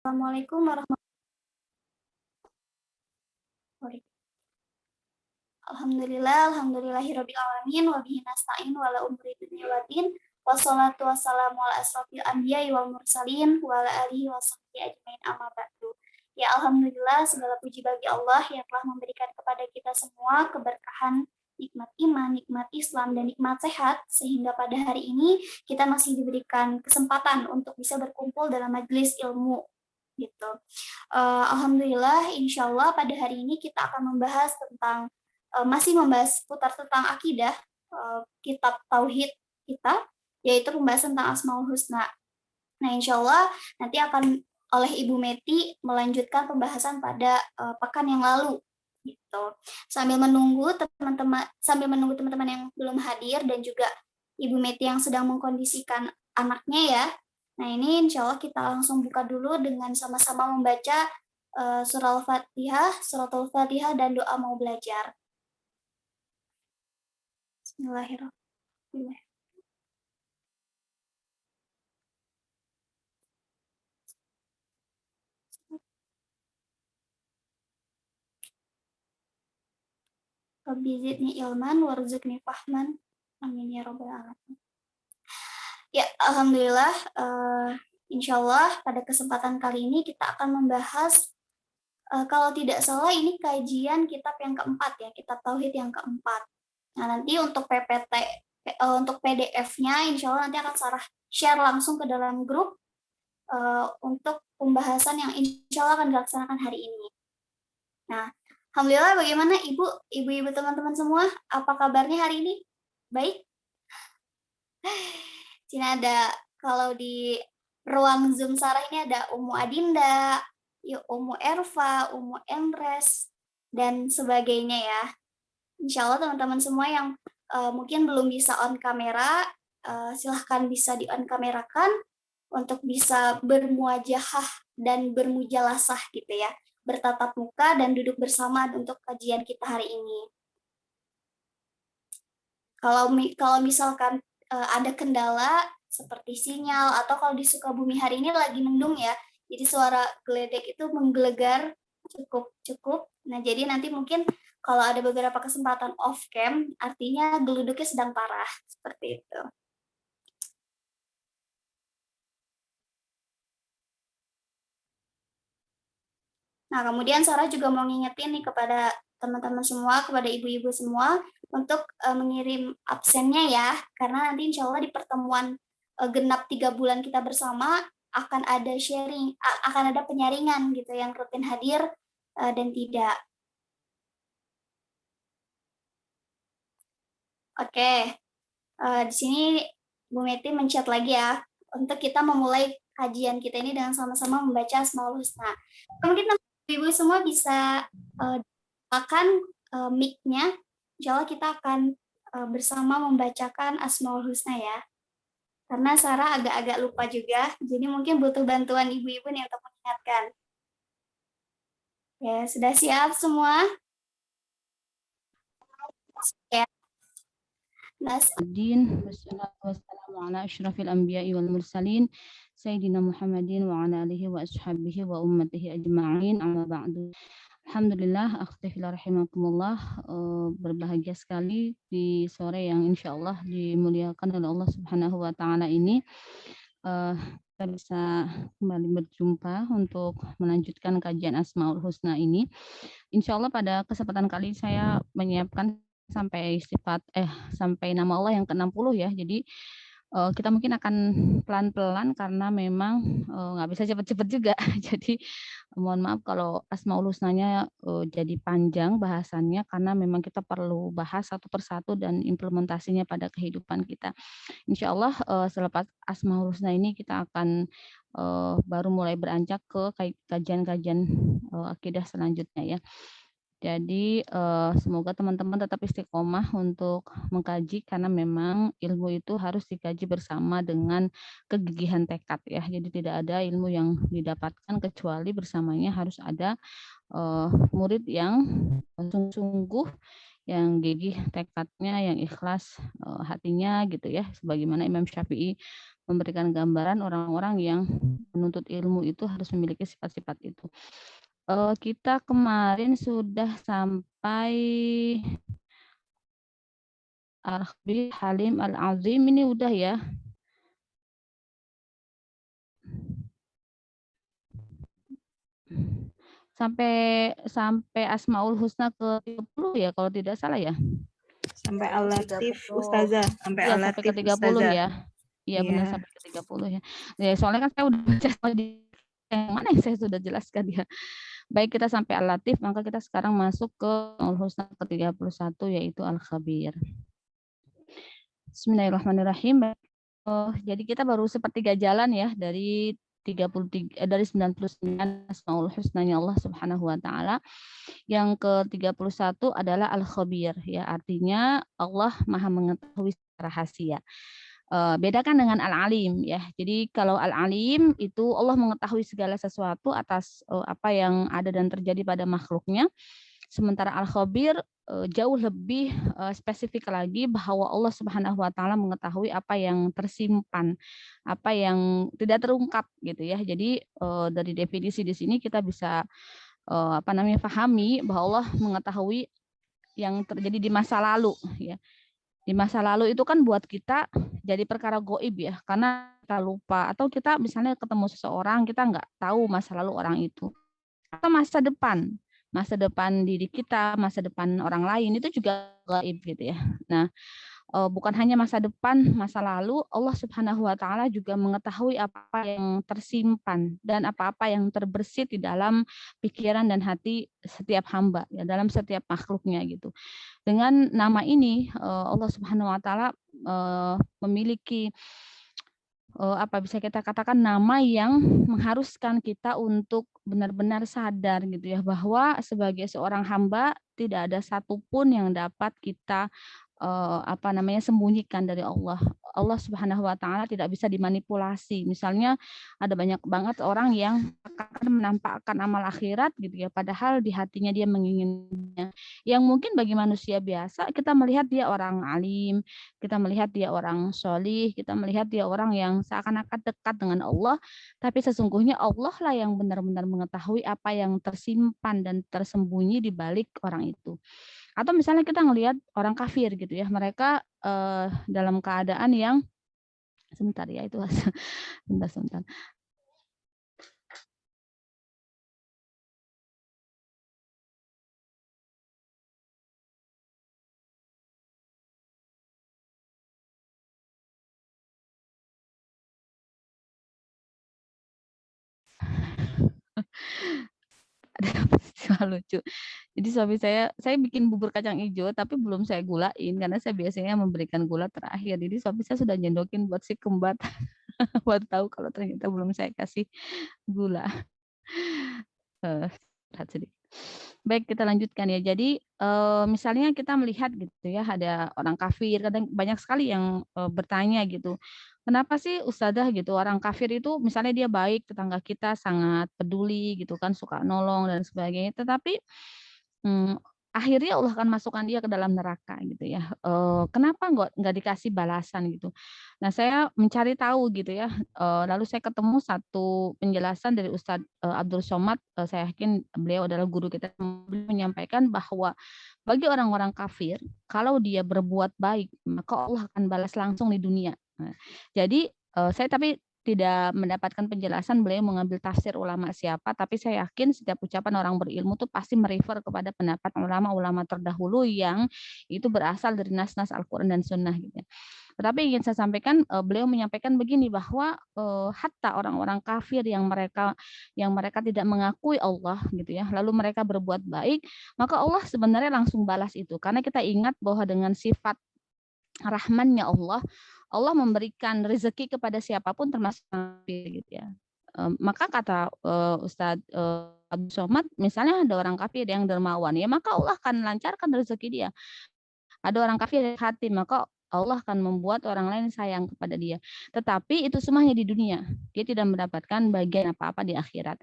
Assalamualaikum warahmatullahi wabarakatuh. Alhamdulillahirabbil alamin wa bihi nasta'in wa ala umuri dunya waddin. Wassalatu wassalamu ala asrofil anbiya'i wal mursalin wa ala alihi wa sahbihi ajmain amma ba'du. Ya alhamdulillah, segala puji bagi Allah yang telah memberikan kepada kita semua keberkahan, nikmat iman, nikmat Islam, dan nikmat sehat, sehingga pada hari ini kita masih diberikan kesempatan untuk bisa berkumpul dalam majelis ilmu gitu. Alhamdulillah, insya Allah pada hari ini kita akan membahas tentang masih membahas putar tentang akidah, kitab tauhid kita, yaitu pembahasan tentang Asmaul Husna. Nah, insya Allah nanti akan oleh Ibu Meti melanjutkan pembahasan pada pekan yang lalu gitu. Sambil menunggu teman-teman yang belum hadir dan juga Ibu Meti yang sedang mengkondisikan anaknya ya. Nah, ini insya Allah kita langsung buka dulu dengan sama-sama membaca surah Suratul Fatihah dan doa mau belajar. Bismillahirrahmanirrahim. Rabbi zidni ilman warzuqni fahman. Amin ya rabbal alamin. Ya, alhamdulillah, insya Allah pada kesempatan kali ini kita akan membahas, kalau tidak salah ini kajian kitab yang keempat ya, kitab tauhid yang keempat. Nah, nanti untuk PPT, untuk PDF-nya insya Allah nanti akan Sarah share langsung ke dalam grup untuk pembahasan yang insya Allah akan dilaksanakan hari ini. Nah, alhamdulillah, bagaimana ibu-ibu teman-teman semua? Apa kabarnya hari ini? Baik? Sini ada, kalau di ruang Zoom Sarah ini ada Umu Adinda, Umu Erva, Umu Emres, dan sebagainya ya. Insya Allah teman-teman semua yang mungkin belum bisa on kamera, silahkan bisa di on kamerakan untuk bisa bermuajahah dan bermujalasah gitu ya, bertatap muka dan duduk bersama untuk kajian kita hari ini. Kalau misalkan ada kendala seperti sinyal atau kalau di Sukabumi hari ini lagi mendung ya, jadi suara geledek itu menggelegar cukup. Nah, jadi nanti mungkin kalau ada beberapa kesempatan off cam, artinya geluduknya sedang parah seperti itu. Nah, kemudian Sarah juga mau ngingetin nih kepada teman-teman semua, kepada ibu-ibu semua, untuk mengirim absennya ya, karena nanti insya Allah di pertemuan genap 3 bulan kita bersama, akan ada sharing, akan ada penyaringan gitu, yang rutin hadir dan tidak. Oke, di sini Bu Meti men-chat lagi ya, untuk kita memulai kajian kita ini dengan sama-sama membaca Asmaul Husna. Mungkin ibu semua bisa akan mic-nya, insya Allah kita akan bersama membacakan Asmaul Husna ya. Karena Sarah agak-agak lupa juga, jadi mungkin butuh bantuan ibu-ibu nih untuk mengingatkan. Ya, sudah siap semua? Ya. Wassalamu ala asyrafil anbiya'i wal mursalin Sayyidina Muhammadin wa ala alihi wa ashabihi wa ummatihi ajma'in, amma ba'du. Alhamdulillah, akhtifillah rahimakumullah, berbahagia sekali di sore yang insya Allah dimuliakan oleh Allah Subhanahu wa Ta'ala ini. Kita bisa kembali berjumpa untuk melanjutkan kajian Asmaul Husna ini. Insya Allah pada kesempatan kali saya menyiapkan sampai nama Allah yang ke-60 ya. Jadi kita mungkin akan pelan-pelan karena memang nggak bisa cepat-cepat juga. Jadi mohon maaf kalau Asmaul Husnanya jadi panjang bahasannya karena memang kita perlu bahas satu persatu dan implementasinya pada kehidupan kita. Insya Allah selepas Asmaul Husna ini kita akan baru mulai beranjak ke kajian-kajian akidah selanjutnya ya. Jadi semoga teman-teman tetap istiqomah untuk mengkaji karena memang ilmu itu harus dikaji bersama dengan kegigihan tekad ya. Jadi tidak ada ilmu yang didapatkan kecuali bersamanya harus ada murid yang sungguh-sungguh, yang gigih tekadnya, yang ikhlas hatinya gitu ya. Sebagaimana Imam Syafi'i memberikan gambaran orang-orang yang menuntut ilmu itu harus memiliki sifat-sifat itu. Kita kemarin sudah sampai Al-Khabir, Halim, Al-Azim, ini udah ya. Sampai Asmaul Husna ke-30 ya kalau tidak salah ya. Sampai Al-Latif Ustazah, sampai Iya, sampai Al-Latif ke-30 Ustazah. ya. Iya benar Iya. sampai ke-30 ya. Ya, soalnya kan saya udah baca yang mana yang saya sudah jelaskan ya. Baik, kita sampai Al-Latif, maka kita sekarang masuk ke Al-Husna ke-31 yaitu Al-Khabir. Bismillahirrahmanirrahim. Jadi kita baru sepertiga jalan ya dari 99 Asmaul Husnanya Allah Subhanahu wa taala. Yang ke-31 adalah Al-Khabir ya, artinya Allah Maha mengetahui rahasia. Bedakan dengan Al-Alim ya. Jadi kalau Al-Alim itu Allah mengetahui segala sesuatu atas apa yang ada dan terjadi pada makhluknya. Sementara Al-Khabir jauh lebih spesifik lagi bahwa Allah Subhanahu wa taala mengetahui apa yang tersimpan, apa yang tidak terungkap gitu ya. Jadi dari definisi di sini kita bisa pahami bahwa Allah mengetahui yang terjadi di masa lalu ya. Di masa lalu itu kan buat kita jadi perkara goib ya, karena kita lupa atau kita misalnya ketemu seseorang kita nggak tahu masa lalu orang itu. Atau masa depan diri kita, masa depan orang lain itu juga gaib gitu ya. Nah, bukan hanya masa depan, masa lalu, Allah Subhanahu wa taala juga mengetahui apa yang tersimpan dan apa-apa yang terbersit di dalam pikiran dan hati setiap hamba ya, dalam setiap makhluknya gitu. Dengan nama ini Allah Subhanahu wa taala memiliki apa bisa kita katakan nama yang mengharuskan kita untuk benar-benar sadar gitu ya, bahwa sebagai seorang hamba tidak ada satupun yang dapat kita sembunyikan dari Allah. Allah Subhanahu wa taala tidak bisa dimanipulasi. Misalnya ada banyak banget orang yang akan menampakkan amal akhirat gitu ya, padahal di hatinya dia menginginkannya. Yang mungkin bagi manusia biasa kita melihat dia orang alim, kita melihat dia orang sholih, kita melihat dia orang yang seakan-akan dekat dengan Allah, tapi sesungguhnya Allah lah yang benar-benar mengetahui apa yang tersimpan dan tersembunyi di balik orang itu. Atau misalnya kita ngelihat orang kafir gitu ya, mereka dalam keadaan yang sebentar ya itu sebentar. Ada peristiwa lucu. Jadi suami saya bikin bubur kacang hijau tapi belum saya gulain karena saya biasanya memberikan gula terakhir. Jadi suami saya sudah nyendokin buat si kembar buat tahu kalau ternyata belum saya kasih gula. Sedikit. Baik, kita lanjutkan ya. Jadi misalnya kita melihat gitu ya, ada orang kafir, kadang banyak sekali yang bertanya gitu, kenapa sih Ustadzah gitu orang kafir itu misalnya dia baik, tetangga kita sangat peduli gitu kan, suka nolong dan sebagainya, tetapi akhirnya Allah akan masukkan dia ke dalam neraka gitu ya. Kenapa nggak dikasih balasan gitu? Nah, saya mencari tahu gitu ya. Lalu saya ketemu satu penjelasan dari Ustadz Abdul Somad. Saya yakin beliau adalah guru kita. Beliau menyampaikan bahwa bagi orang-orang kafir, kalau dia berbuat baik, maka Allah akan balas langsung di dunia. Nah, jadi saya tapi tidak mendapatkan penjelasan beliau mengambil tafsir ulama siapa, tapi saya yakin setiap ucapan orang berilmu itu pasti merefer kepada pendapat ulama-ulama terdahulu yang itu berasal dari nas-nas Al-Quran dan Sunnah gitu. Tetapi ingin saya sampaikan, beliau menyampaikan begini bahwa hatta orang-orang kafir yang mereka tidak mengakui Allah gitu ya, lalu mereka berbuat baik, maka Allah sebenarnya langsung balas itu. Karena kita ingat bahwa dengan sifat rahmannya Allah memberikan rezeki kepada siapapun termasuk kafir gitu ya. Maka kata Ustadz Abdul Somad, misalnya ada orang kafir yang dermawan, ya maka Allah akan lancarkan rezeki dia. Ada orang kafir yang hati, maka Allah akan membuat orang lain sayang kepada dia. Tetapi itu semuanya di dunia. Dia tidak mendapatkan bagian apa-apa di akhirat.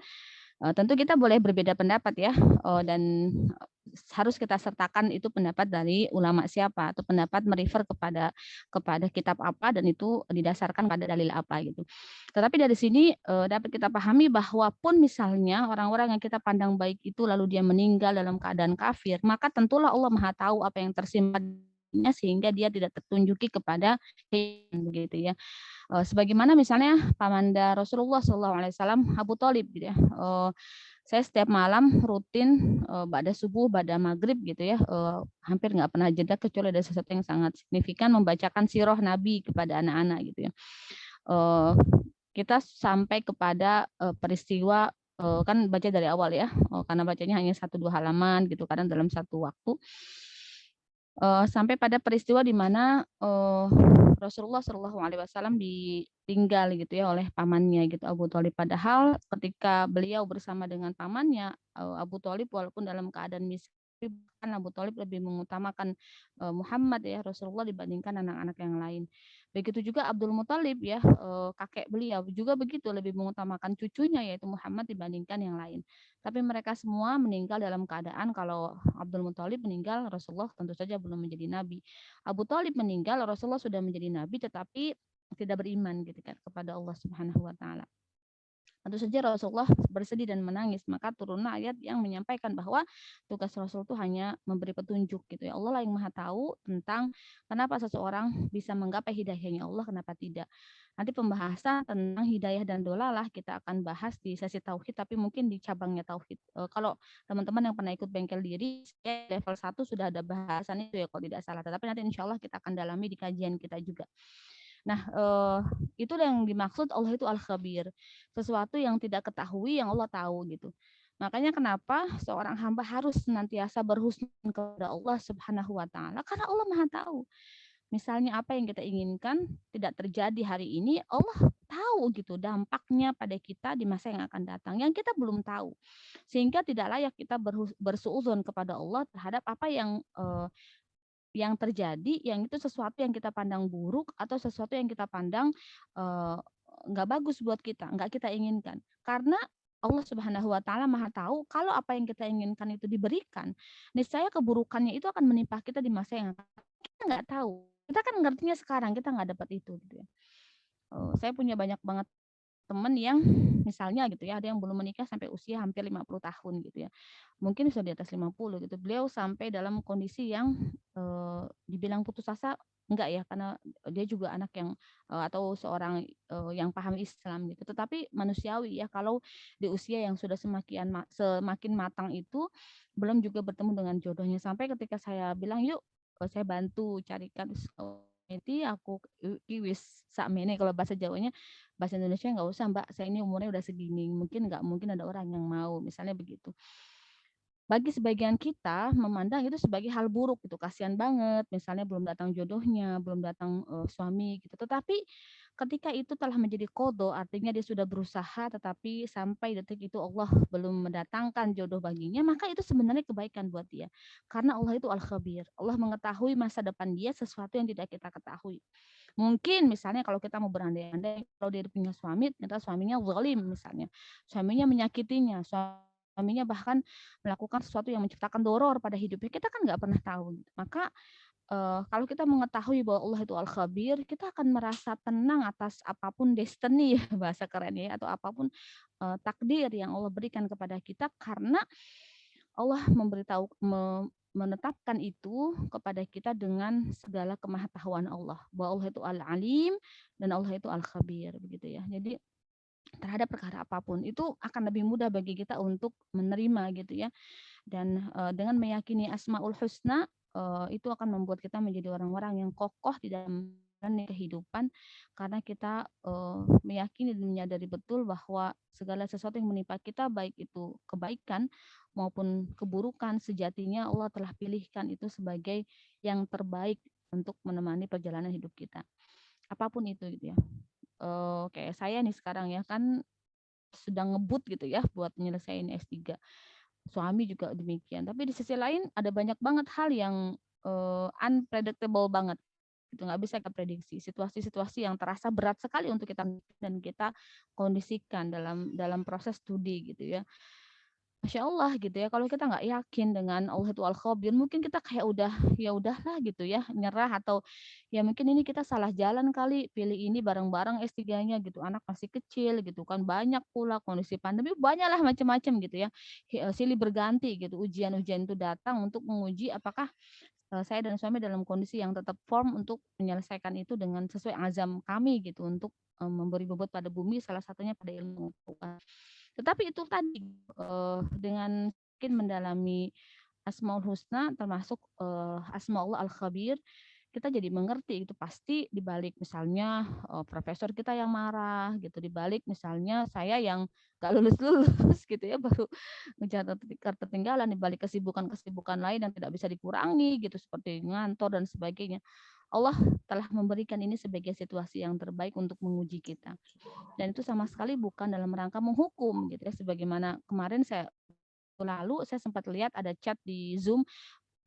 Tentu kita boleh berbeda pendapat ya, dan harus kita sertakan itu pendapat dari ulama siapa atau pendapat merefer kepada kitab apa dan itu didasarkan pada dalil apa gitu. Tetapi dari sini dapat kita pahami bahwa pun misalnya orang-orang yang kita pandang baik itu lalu dia meninggal dalam keadaan kafir, maka tentulah Allah Maha tahu apa yang tersimpan sehingga dia tidak tertunjuki kepada begitu ya. Sebagaimana misalnya pamanda Rasulullah SAW Abu Thalib gitu ya. Saya setiap malam rutin ba'da subuh, ba'da maghrib gitu ya, hampir nggak pernah jeda kecuali ada sesuatu yang sangat signifikan membacakan sirah Nabi kepada anak-anak gitu ya. Kita sampai kepada peristiwa kan baca dari awal ya, karena bacanya hanya 1-2 halaman gitu kadang dalam satu waktu. Sampai pada peristiwa di mana Rasulullah SAW ditinggal gitu ya oleh pamannya gitu Abu Thalib. Padahal ketika beliau bersama dengan pamannya Abu Thalib walaupun dalam keadaan miskin, kan Abu Thalib lebih mengutamakan Muhammad ya Rasulullah dibandingkan anak-anak yang lain. Begitu juga Abdul Muthalib ya kakek beliau juga begitu lebih mengutamakan cucunya yaitu Muhammad dibandingkan yang lain. Tapi mereka semua meninggal dalam keadaan kalau Abdul Muthalib meninggal Rasulullah tentu saja belum menjadi nabi. Abu Thalib meninggal Rasulullah sudah menjadi nabi tetapi tidak beriman gitu kan kepada Allah Subhanahu wa taala. Tentu saja Rasulullah bersedih dan menangis, maka turunlah ayat yang menyampaikan bahwa tugas Rasul itu hanya memberi petunjuk gitu ya. Allah lah yang Maha tahu tentang kenapa seseorang bisa menggapai hidayahnya Allah, kenapa tidak. Nanti pembahasan tentang hidayah dan dolalah kita akan bahas di sesi tauhid tapi mungkin di cabangnya tauhid. Kalau teman-teman yang pernah ikut bengkel diri, level 1 sudah ada bahasan itu ya kalau tidak salah. Tetapi nanti insya Allah kita akan dalami di kajian kita juga. Nah, itu yang dimaksud Allah itu al-khabir. Sesuatu yang tidak ketahui yang Allah tahu gitu. Makanya kenapa seorang hamba harus senantiasa berhusnuzon kepada Allah Subhanahu wa taala karena Allah Maha tahu. Misalnya apa yang kita inginkan tidak terjadi hari ini, Allah tahu gitu dampaknya pada kita di masa yang akan datang yang kita belum tahu. Sehingga tidak layak kita bersuudzon kepada Allah terhadap apa yang terjadi, yang itu sesuatu yang kita pandang buruk atau sesuatu yang kita pandang nggak bagus buat kita, nggak kita inginkan. Karena Allah Subhanahu wa taala Maha tahu kalau apa yang kita inginkan itu diberikan, niscaya keburukannya itu akan menimpa kita di masa yang akan kita nggak tahu. Kita kan ngertinya sekarang, kita nggak dapat itu gitu ya. Saya punya banyak banget teman yang misalnya gitu ya, ada yang belum menikah sampai usia hampir 50 tahun gitu ya. Mungkin sudah di atas 50 gitu. Beliau sampai dalam kondisi yang dibilang putus asa enggak ya, karena dia juga anak yang atau seorang yang paham Islam gitu. Tetapi manusiawi ya kalau di usia yang sudah semakin matang itu belum juga bertemu dengan jodohnya sampai ketika saya bilang yuk saya bantu carikan itu aku wis sakmene kalau bahasa Jawanya, bahasa Indonesia nggak usah Mbak, saya ini umurnya udah segini, mungkin nggak mungkin ada orang yang mau, misalnya begitu. Bagi sebagian kita memandang itu sebagai hal buruk gitu, kasihan banget, misalnya belum datang jodohnya, belum datang suami gitu. Tetapi ketika itu telah menjadi qadha, artinya dia sudah berusaha tetapi sampai detik itu Allah belum mendatangkan jodoh baginya, maka itu sebenarnya kebaikan buat dia. Karena Allah itu al-khabir. Allah mengetahui masa depan dia sesuatu yang tidak kita ketahui. Mungkin misalnya kalau kita mau berandai-andai kalau dia punya suami, ternyata suaminya zalim misalnya. Suaminya menyakitinya, suaminya bahkan melakukan sesuatu yang menciptakan doror pada hidupnya. Kita kan nggak pernah tahu. Maka kalau kita mengetahui bahwa Allah itu al-khabir, kita akan merasa tenang atas apapun destiny bahasa kerennya atau apapun takdir yang Allah berikan kepada kita karena Allah menetapkan itu kepada kita dengan segala kemahatauan Allah. Bahwa Allah itu al-alim dan Allah itu al-khabir begitu ya. Jadi terhadap perkara apapun itu akan lebih mudah bagi kita untuk menerima gitu ya. Dan dengan meyakini Asmaul Husna itu akan membuat kita menjadi orang-orang yang kokoh di dalam kehidupan karena kita meyakini dan menyadari betul bahwa segala sesuatu yang menimpa kita baik itu kebaikan maupun keburukan sejatinya Allah telah pilihkan itu sebagai yang terbaik untuk menemani perjalanan hidup kita apapun itu gitu ya. Kayak saya nih sekarang ya kan sedang ngebut gitu ya buat nyelesain S3. Suami juga demikian. Tapi di sisi lain ada banyak banget hal yang unpredictable banget. gitu, nggak bisa kita prediksi situasi-situasi yang terasa berat sekali untuk kita dan kita kondisikan dalam proses studi gitu ya. Masya Allah gitu ya, kalau kita nggak yakin dengan Allah itu Al-Khabir, mungkin kita kayak udah, ya udahlah gitu ya, nyerah atau ya mungkin ini kita salah jalan kali, pilih ini bareng-bareng S3-nya gitu, anak masih kecil gitu kan, banyak pula kondisi pandemi, banyaklah macam-macam gitu ya, silih berganti gitu, ujian-ujian itu datang untuk menguji apakah saya dan suami dalam kondisi yang tetap firm untuk menyelesaikan itu dengan sesuai azam kami gitu, untuk memberi bobot pada bumi, salah satunya pada ilmu pengetahuan. Tetapi itu tadi, dengan mungkin mendalami Asmaul Husna termasuk, Asmaul Al-Khabir, kita jadi mengerti itu pasti di balik misalnya, profesor kita yang marah gitu, di balik misalnya saya yang nggak lulus-lulus gitu ya, baru ngejar ketertinggalan, di balik kesibukan-kesibukan lain yang tidak bisa dikurangi gitu, seperti ngantor dan sebagainya. Allah telah memberikan ini sebagai situasi yang terbaik untuk menguji kita. Dan itu sama sekali bukan dalam rangka menghukum gitu ya, sebagaimana kemarin saya sempat lihat ada chat di Zoom,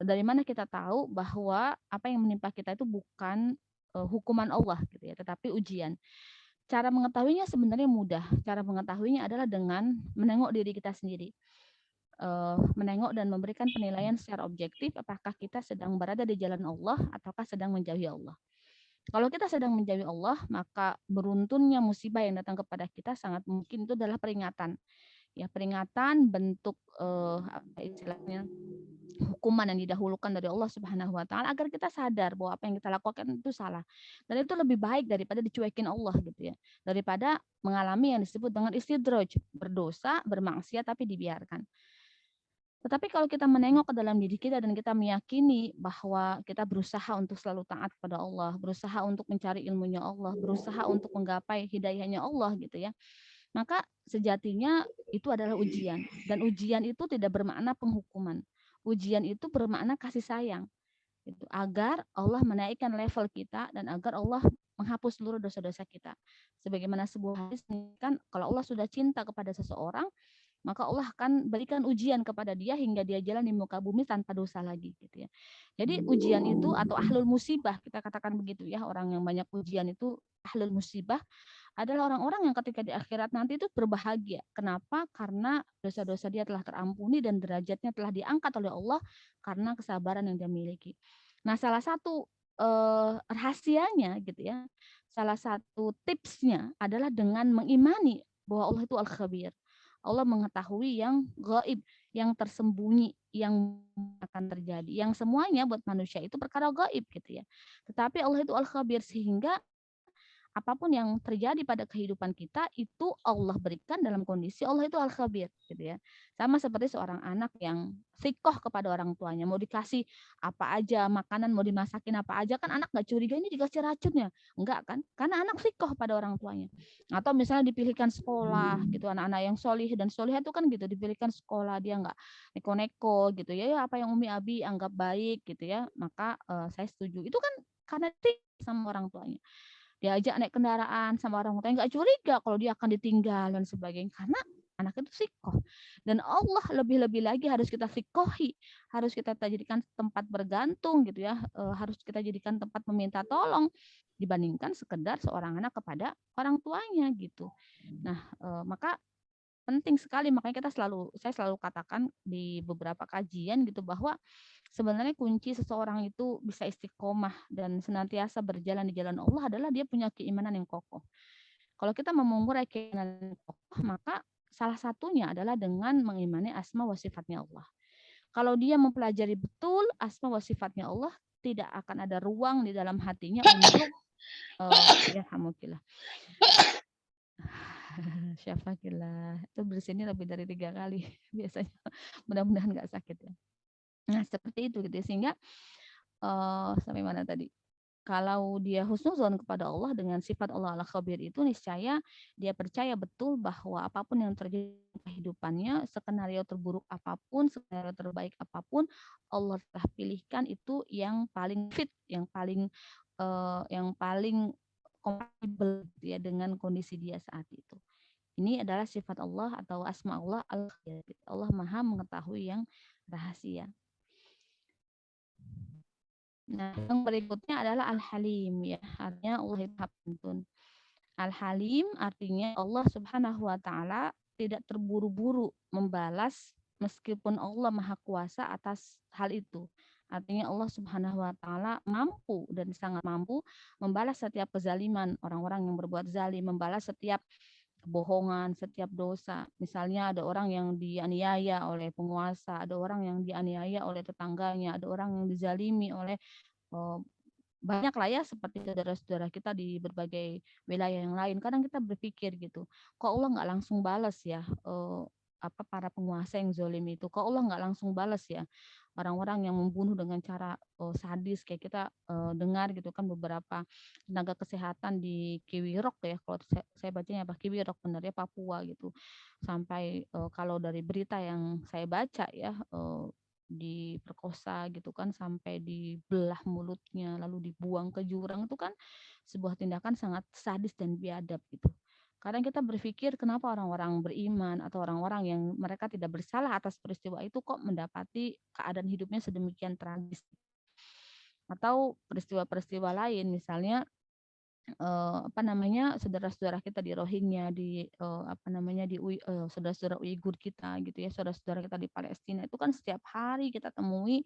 dari mana kita tahu bahwa apa yang menimpa kita itu bukan hukuman Allah gitu ya, tetapi ujian. Cara mengetahuinya sebenarnya mudah. Cara mengetahuinya adalah dengan menengok diri kita sendiri. Menengok dan memberikan penilaian secara objektif apakah kita sedang berada di jalan Allah ataukah sedang menjauhi Allah. Kalau kita sedang menjauhi Allah, maka beruntunnya musibah yang datang kepada kita sangat mungkin itu adalah peringatan. Ya, peringatan bentuk apa istilahnya, hukuman yang didahulukan dari Allah Subhanahu wa taala agar kita sadar bahwa apa yang kita lakukan itu salah. Dan itu lebih baik daripada dicuekin Allah gitu ya. Daripada mengalami yang disebut dengan istidraj, berdosa, bermaksiat tapi dibiarkan. Tetapi kalau kita menengok ke dalam diri kita dan kita meyakini bahwa kita berusaha untuk selalu taat kepada Allah, berusaha untuk mencari ilmunya Allah, berusaha untuk menggapai hidayahnya Allah gitu ya, maka sejatinya itu adalah ujian. Dan ujian itu tidak bermakna penghukuman. Ujian itu bermakna kasih sayang. Gitu, agar Allah menaikkan level kita dan agar Allah menghapus seluruh dosa-dosa kita. Sebagaimana sebuah hadis kan, kalau Allah sudah cinta kepada seseorang, maka Allah akan berikan ujian kepada dia hingga dia jalan di muka bumi tanpa dosa lagi gitu ya. Jadi ujian itu atau ahlul musibah, kita katakan begitu ya, orang yang banyak ujian itu ahlul musibah adalah orang-orang yang ketika di akhirat nanti itu berbahagia. Kenapa? Karena dosa-dosa dia telah terampuni dan derajatnya telah diangkat oleh Allah karena kesabaran yang dia miliki. Nah, salah satu rahasianya gitu ya, salah satu tipsnya adalah dengan mengimani bahwa Allah itu Al-Khabir. Allah mengetahui yang gaib, yang tersembunyi, yang akan terjadi. Yang semuanya buat manusia itu perkara gaib gitu ya. Tetapi Allah itu Al-Khabir sehingga apapun yang terjadi pada kehidupan kita itu Allah berikan dalam kondisi Allah itu Al-Khabir gitu ya. Sama seperti seorang anak yang sikoh kepada orang tuanya, mau dikasih apa aja makanan, mau dimasakin apa aja, kan anak nggak curiga ini dikasih racunnya, enggak kan, karena anak sikoh pada orang tuanya. Atau misalnya dipilihkan sekolah gitu, anak-anak yang solih dan solih itu kan gitu, dipilihkan sekolah, dia nggak neko-neko gitu ya, apa yang Umi Abi anggap baik gitu ya, maka saya setuju. Itu kan karena sama orang tuanya, diajak naik kendaraan sama orang tuanya, nggak curiga kalau dia akan ditinggal dan sebagainya, karena anak itu sikoh. Dan Allah lebih-lebih lagi harus kita sikohi, harus kita jadikan tempat bergantung gitu ya, harus kita jadikan tempat meminta tolong dibandingkan sekedar seorang anak kepada orang tuanya gitu. Nah, maka penting sekali, makanya saya selalu katakan di beberapa kajian gitu bahwa sebenarnya kunci seseorang itu bisa istiqomah dan senantiasa berjalan di jalan Allah adalah dia punya keimanan yang kokoh. Kalau kita mau mengurai keimanan yang kokoh, maka salah satunya adalah dengan mengimani asma wa sifatnya Allah. Kalau dia mempelajari betul asma wa sifatnya Allah, tidak akan ada ruang di dalam hatinya untuk ya alhamdulillah. Syafakillah. Itu bersinnya lebih dari 3 kali biasanya. Mudah-mudahan nggak sakit ya. Nah, seperti itu gitu ya. Sehingga sampai mana tadi? Kalau dia husnuzon kepada Allah dengan sifat Allah Al-Khabir itu, niscaya dia percaya betul bahwa apapun yang terjadi di kehidupannya, skenario terburuk apapun, skenario terbaik apapun, Allah telah pilihkan itu yang paling fit, yang paling kompatibel ya dengan kondisi dia saat itu. Ini adalah sifat Allah atau asma Allah Al-Khabir. Allah Maha mengetahui yang rahasia. Nah, yang berikutnya adalah Al-Halim ya, artinya Allah itu Maha Penuntun. Al-Halim artinya Allah Subhanahu wa taala tidak terburu-buru membalas meskipun Allah Maha Kuasa atas hal itu. Artinya Allah Subhanahu wa taala mampu dan sangat mampu membalas setiap kezaliman orang-orang yang berbuat zalim, membalas setiap kebohongan, setiap dosa. Misalnya ada orang yang dianiaya oleh penguasa, ada orang yang dianiaya oleh tetangganya, ada orang yang dizalimi oleh eh, banyak lah ya seperti saudara-saudara kita di berbagai wilayah yang lain. Kadang kita berpikir gitu, kok Allah nggak langsung balas ya apa para penguasa yang zolim itu? Kok Allah nggak langsung balas ya orang-orang yang membunuh dengan cara sadis kayak kita dengar gitu kan beberapa tenaga kesehatan di Kiwirok ya kalau saya bacanya apa Kiwirok benar ya Papua gitu sampai kalau dari berita yang saya baca ya diperkosa gitu kan sampai dibelah mulutnya lalu dibuang ke jurang itu kan sebuah tindakan sangat sadis dan biadab gitu. Kadang kita berpikir kenapa orang-orang beriman atau orang-orang yang mereka tidak bersalah atas peristiwa itu kok mendapati keadaan hidupnya sedemikian tragis. Atau peristiwa-peristiwa lain misalnya apa namanya saudara-saudara kita di Rohingya di apa namanya di saudara-saudara Uighur kita gitu ya saudara-saudara kita di Palestina itu kan setiap hari kita temui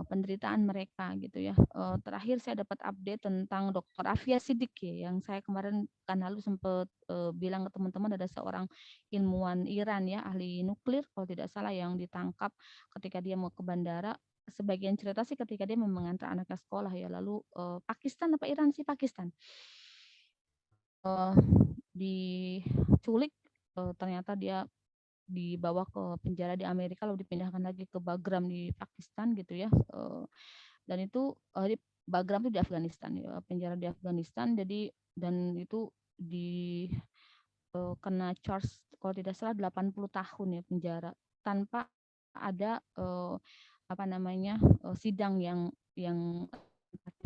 penderitaan mereka gitu ya. Terakhir saya dapat update tentang Dr. Afia Siddiq ya, yang saya kemarin kan lalu sempat bilang ke teman-teman ada seorang ilmuwan Iran ya ahli nuklir kalau tidak salah yang ditangkap ketika dia mau ke bandara. Sebagian cerita sih ketika dia mengantar anaknya sekolah ya lalu Pakistan apa Iran sih Pakistan diculik ternyata dia dibawa ke penjara di Amerika lalu dipindahkan lagi ke Bagram di Pakistan gitu ya dan itu di Bagram itu di Afghanistan ya penjara di Afghanistan jadi dan itu di kena charge kalau tidak salah 80 tahun ya penjara tanpa ada apa namanya sidang yang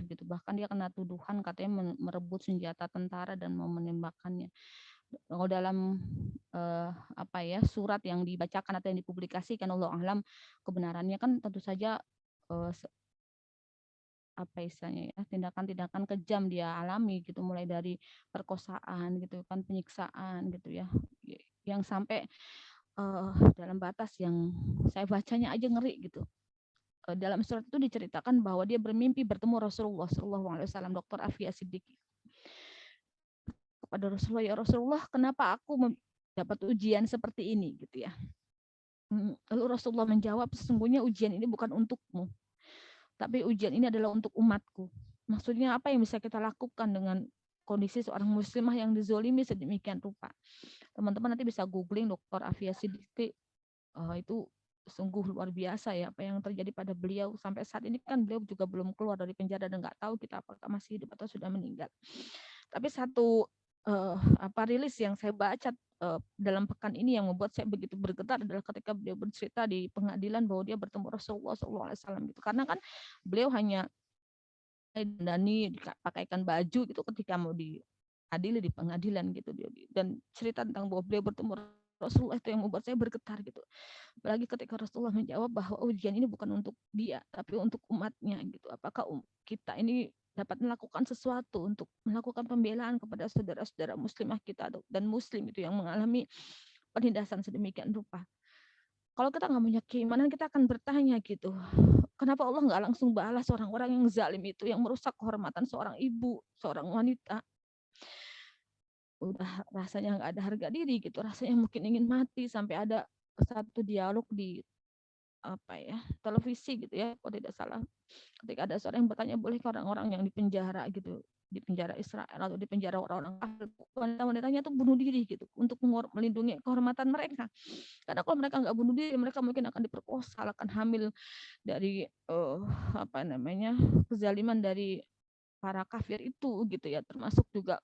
gitu bahkan dia kena tuduhan katanya merebut senjata tentara dan mau menembakkannya kalau dalam apa ya surat yang dibacakan atau yang dipublikasikan Allah alam kebenarannya kan tentu saja apa istilahnya ya tindakan-tindakan kejam dia alami gitu mulai dari perkosaan gitu kan penyiksaan gitu ya yang sampai dalam batas yang saya bacanya aja ngeri gitu dalam surat itu diceritakan bahwa dia bermimpi bertemu Rasulullah SAW Dr. Afia Siddiq kepada Rasulullah ya Rasulullah kenapa aku dapat ujian seperti ini gitu ya lalu Rasulullah menjawab sesungguhnya ujian ini bukan untukmu tapi ujian ini adalah untuk umatku. Maksudnya apa yang bisa kita lakukan dengan kondisi seorang muslimah yang dizolimi sedemikian rupa. Teman-teman nanti bisa googling Dr. Afia Siddiqi itu sungguh luar biasa ya apa yang terjadi pada beliau sampai saat ini kan beliau juga belum keluar dari penjara dan nggak tahu kita apakah masih hidup atau sudah meninggal. Tapi satu apa rilis yang saya baca dalam pekan ini yang membuat saya begitu bergetar adalah ketika beliau bercerita di pengadilan bahwa dia bertemu Rasulullah SAW gitu karena kan beliau hanya dandani pakaikan baju gitu ketika mau diadili di pengadilan gitu dan cerita tentang bahwa beliau bertemu Rasulullah itu yang membuat saya bergetar gitu apalagi ketika Rasulullah menjawab bahwa ujian ini bukan untuk dia tapi untuk umatnya gitu apakah kita ini dapat melakukan sesuatu untuk melakukan pembelaan kepada saudara-saudara muslimah kita dan muslim itu yang mengalami penindasan sedemikian rupa kalau kita nggak punya keimanan kita akan bertanya gitu kenapa Allah nggak langsung balas orang-orang yang zalim itu yang merusak kehormatan seorang ibu seorang wanita udah rasanya nggak ada harga diri gitu rasanya mungkin ingin mati sampai ada satu dialog di apa ya televisi gitu ya kalau tidak salah ketika ada seorang yang bertanya boleh orang-orang yang di penjara gitu di penjara Israel atau di penjara orang-orang wanita-wanitanya tuh bunuh diri gitu untuk melindungi kehormatan mereka karena kalau mereka nggak bunuh diri mereka mungkin akan diperkosa akan hamil dari apa namanya kezaliman dari para kafir itu gitu ya termasuk juga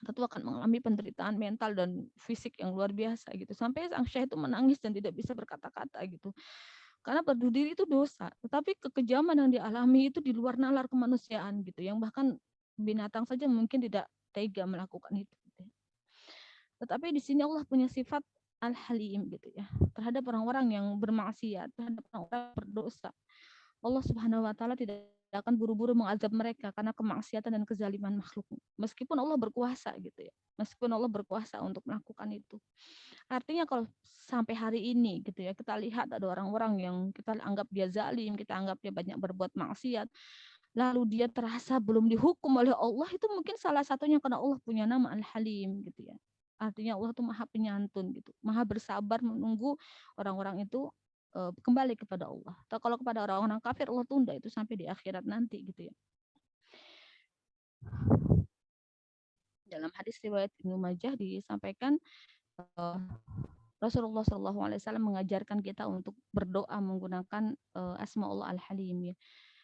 tentu akan mengalami penderitaan mental dan fisik yang luar biasa gitu sampai sang syekh itu menangis dan tidak bisa berkata-kata gitu karena bunuh diri itu dosa tetapi kekejaman yang dialami itu di luar nalar kemanusiaan gitu yang bahkan binatang saja mungkin tidak tega melakukan itu gitu. Tetapi di sini Allah punya sifat al-halim gitu ya terhadap orang-orang yang bermaksiat terhadap orang-orang yang berdosa Allah Subhanahu wa taala tidak akan buru-buru mengazab mereka karena kemaksiatan dan kezaliman makhluk. Meskipun Allah berkuasa gitu ya. Meskipun Allah berkuasa untuk melakukan itu. Artinya kalau sampai hari ini gitu ya, kita lihat ada orang-orang yang kita anggap dia zalim, kita anggap dia banyak berbuat maksiat, lalu dia terasa belum dihukum oleh Allah, itu mungkin salah satunya karena Allah punya nama Al-Halim gitu ya. Artinya Allah itu maha penyantun gitu, maha bersabar menunggu orang-orang itu kembali kepada Allah. Atau kalau kepada orang-orang kafir Allah tunda itu sampai di akhirat nanti gitu ya. Dalam hadis riwayat Ibnu Majah disampaikan Rasulullah SAW mengajarkan kita untuk berdoa menggunakan asma Allah Al-Halim ya.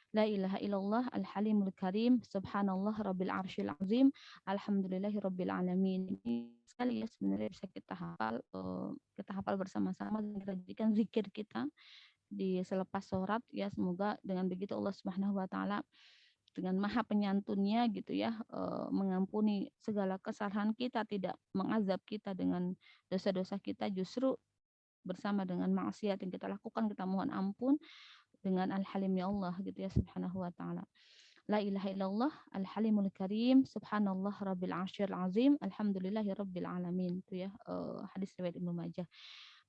La ilaha illallah al-halimul karim, subhanallah rabbil arsyil azim, alhamdulillahi rabbil alamin. Ini sekali ya sebenarnya bisa kita hafal bersama-sama dan kita jadikan zikir kita di selepas sholat ya. Semoga dengan begitu Allah Subhanahu wa taala dengan maha penyantunnya gitu ya, mengampuni segala kesalahan kita, tidak mengazab kita dengan dosa-dosa kita, justru bersama dengan maksiat yang kita lakukan kita mohon ampun dengan Al-Halim ya Allah gitu ya Subhanahu wa taala. La ilaha illallah Al-Halimul Karim, subhanallah rabbil arsyil azim, alhamdulillahi rabbil alamin. Itu ya hadis riwayat Ibnu Majah.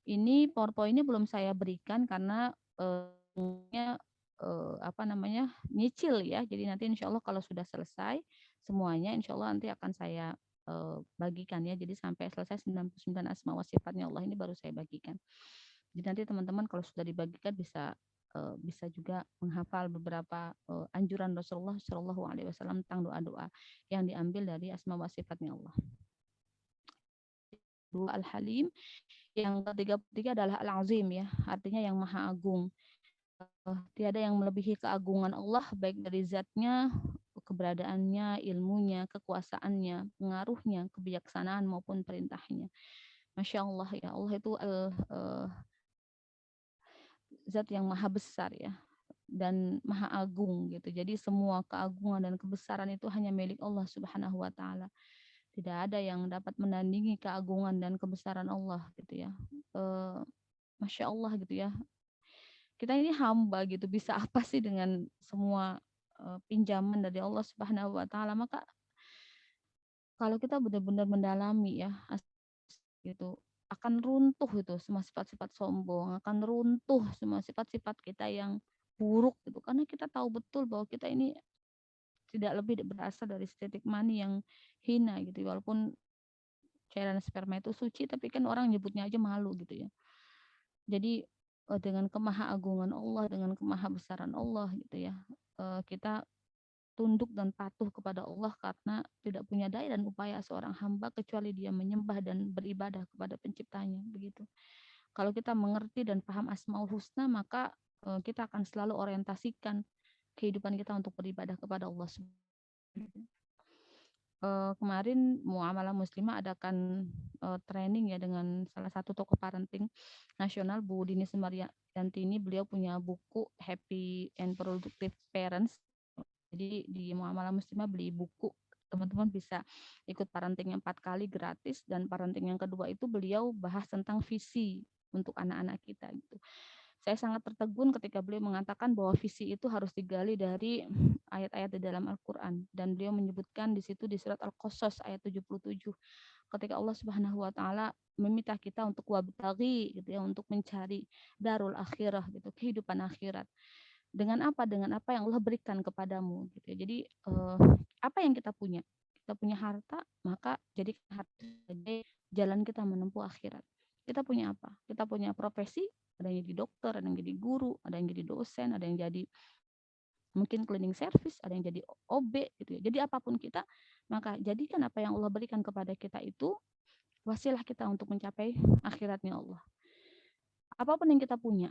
Ini PowerPoint-nya belum saya berikan karena apa namanya? Nyicil ya. Jadi nanti insya Allah kalau sudah selesai semuanya insya Allah nanti akan saya bagikan ya. Jadi sampai selesai 99 asma wa sifatnya Allah ini baru saya bagikan. Jadi nanti teman-teman kalau sudah dibagikan bisa juga menghafal beberapa anjuran Rasulullah Shallallahu Alaihi Wasallam tentang doa-doa yang diambil dari asma wa sifatnya Allah. Dua Al-Halim, yang ketiga adalah Al-Azim ya, artinya yang maha agung. Tiada yang melebihi keagungan Allah baik dari zatnya, keberadaannya, ilmunya, kekuasaannya, pengaruhnya, kebijaksanaan maupun perintahnya. Masya Allah ya, Allah itu zat yang maha besar ya dan maha agung gitu. Jadi semua keagungan dan kebesaran itu hanya milik Allah Subhanahu wa taala. Tidak ada yang dapat menandingi keagungan dan kebesaran Allah gitu ya. Masya Allah gitu ya. Kita ini hamba gitu, bisa apa sih dengan semua pinjaman dari Allah Subhanahu wa taala. Maka kalau kita benar-benar mendalami ya gitu, akan runtuh itu semua sifat-sifat sombong, akan runtuh semua sifat-sifat kita yang buruk gitu. Karena kita tahu betul bahwa kita ini tidak lebih berasal dari setitik mani yang hina gitu. Walaupun cairan sperma itu suci, tapi kan orang nyebutnya aja malu gitu ya. Jadi dengan kemahaagungan Allah, dengan kemahabesaran Allah gitu ya, kita tunduk dan patuh kepada Allah karena tidak punya daya dan upaya seorang hamba kecuali dia menyembah dan beribadah kepada penciptanya begitu. Kalau kita mengerti dan paham Asmaul Husna, maka kita akan selalu orientasikan kehidupan kita untuk beribadah kepada Allah. Kemarin Muamalah Muslimah adakan training ya dengan salah satu tokoh parenting nasional, Bu Dini Semarianti. Ini beliau punya buku Happy and Productive Parents. Jadi di Muamalah Muslimah beli buku, teman-teman bisa ikut parenting yang 4 kali gratis, dan parenting yang kedua itu beliau bahas tentang visi untuk anak-anak kita gitu. Saya sangat tertegun ketika beliau mengatakan bahwa visi itu harus digali dari ayat-ayat di dalam Al-Quran, dan beliau menyebutkan di situ di surat Al-Qasas ayat 77 ketika Allah Subhanahu wa taala meminta kita untuk wabtaghi gitu ya, untuk mencari darul akhirah gitu, kehidupan akhirat. Dengan apa? Dengan apa yang Allah berikan kepadamu gitu ya. Jadi apa yang kita punya? Kita punya harta, maka jadi harta sebagai jalan kita menempuh akhirat. Kita punya apa? Kita punya profesi, ada yang jadi dokter, ada yang jadi guru, ada yang jadi dosen, ada yang jadi mungkin cleaning service, ada yang jadi OB gitu ya. Jadi apapun kita, maka jadikan apa yang Allah berikan kepada kita itu wasilah kita untuk mencapai akhiratnya Allah. Apapun yang kita punya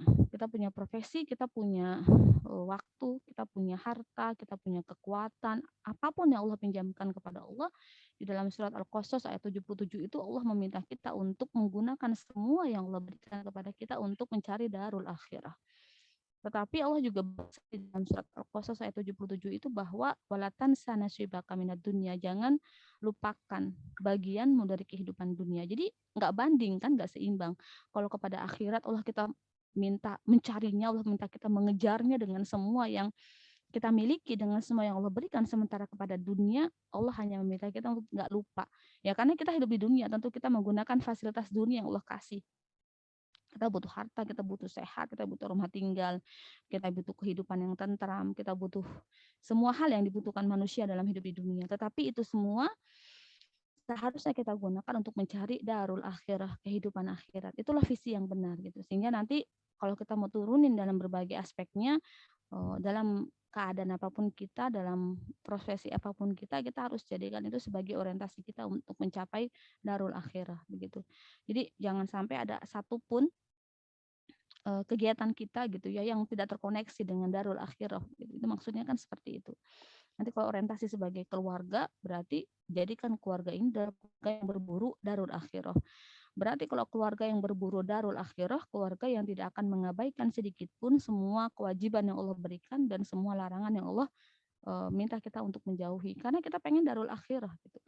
profesi, kita punya waktu, kita punya harta, kita punya kekuatan, apapun yang Allah pinjamkan kepada Allah, di dalam surat Al-Qasas ayat 77 itu Allah meminta kita untuk menggunakan semua yang Allah berikan kepada kita untuk mencari darul akhirah. Tetapi Allah juga di dalam surat Al-Qasas ayat 77 itu bahwa walatan sanasibaka minad dunya, jangan lupakan bagianmu dari kehidupan dunia. Jadi nggak banding kan, nggak seimbang. Kalau kepada akhirat Allah kita minta mencarinya, Allah minta kita mengejarnya dengan semua yang kita miliki, dengan semua yang Allah berikan. Sementara kepada dunia, Allah hanya meminta kita untuk nggak lupa. Ya karena kita hidup di dunia, tentu kita menggunakan fasilitas dunia yang Allah kasih. Kita butuh harta, kita butuh sehat, kita butuh rumah tinggal, kita butuh kehidupan yang tentram, kita butuh semua hal yang dibutuhkan manusia dalam hidup di dunia. Tetapi itu semua seharusnya kita gunakan untuk mencari darul akhirah, kehidupan akhirat. Itulah visi yang benar gitu. Sehingga nanti kalau kita mau turunin dalam berbagai aspeknya, dalam keadaan apapun kita, dalam profesi apapun kita harus jadikan itu sebagai orientasi kita untuk mencapai darul akhirah begitu. Jadi jangan sampai ada satupun kegiatan kita gitu ya yang tidak terkoneksi dengan darul akhirah gitu. Itu maksudnya kan seperti itu. Nanti kalau orientasi sebagai keluarga berarti jadikan keluarga ini keluarga yang berburu darul akhirah. Berarti kalau keluarga yang berburu darul akhirah, keluarga yang tidak akan mengabaikan sedikit pun semua kewajiban yang Allah berikan dan semua larangan yang Allah minta kita untuk menjauhi. Karena kita pengen darul akhirah gitu.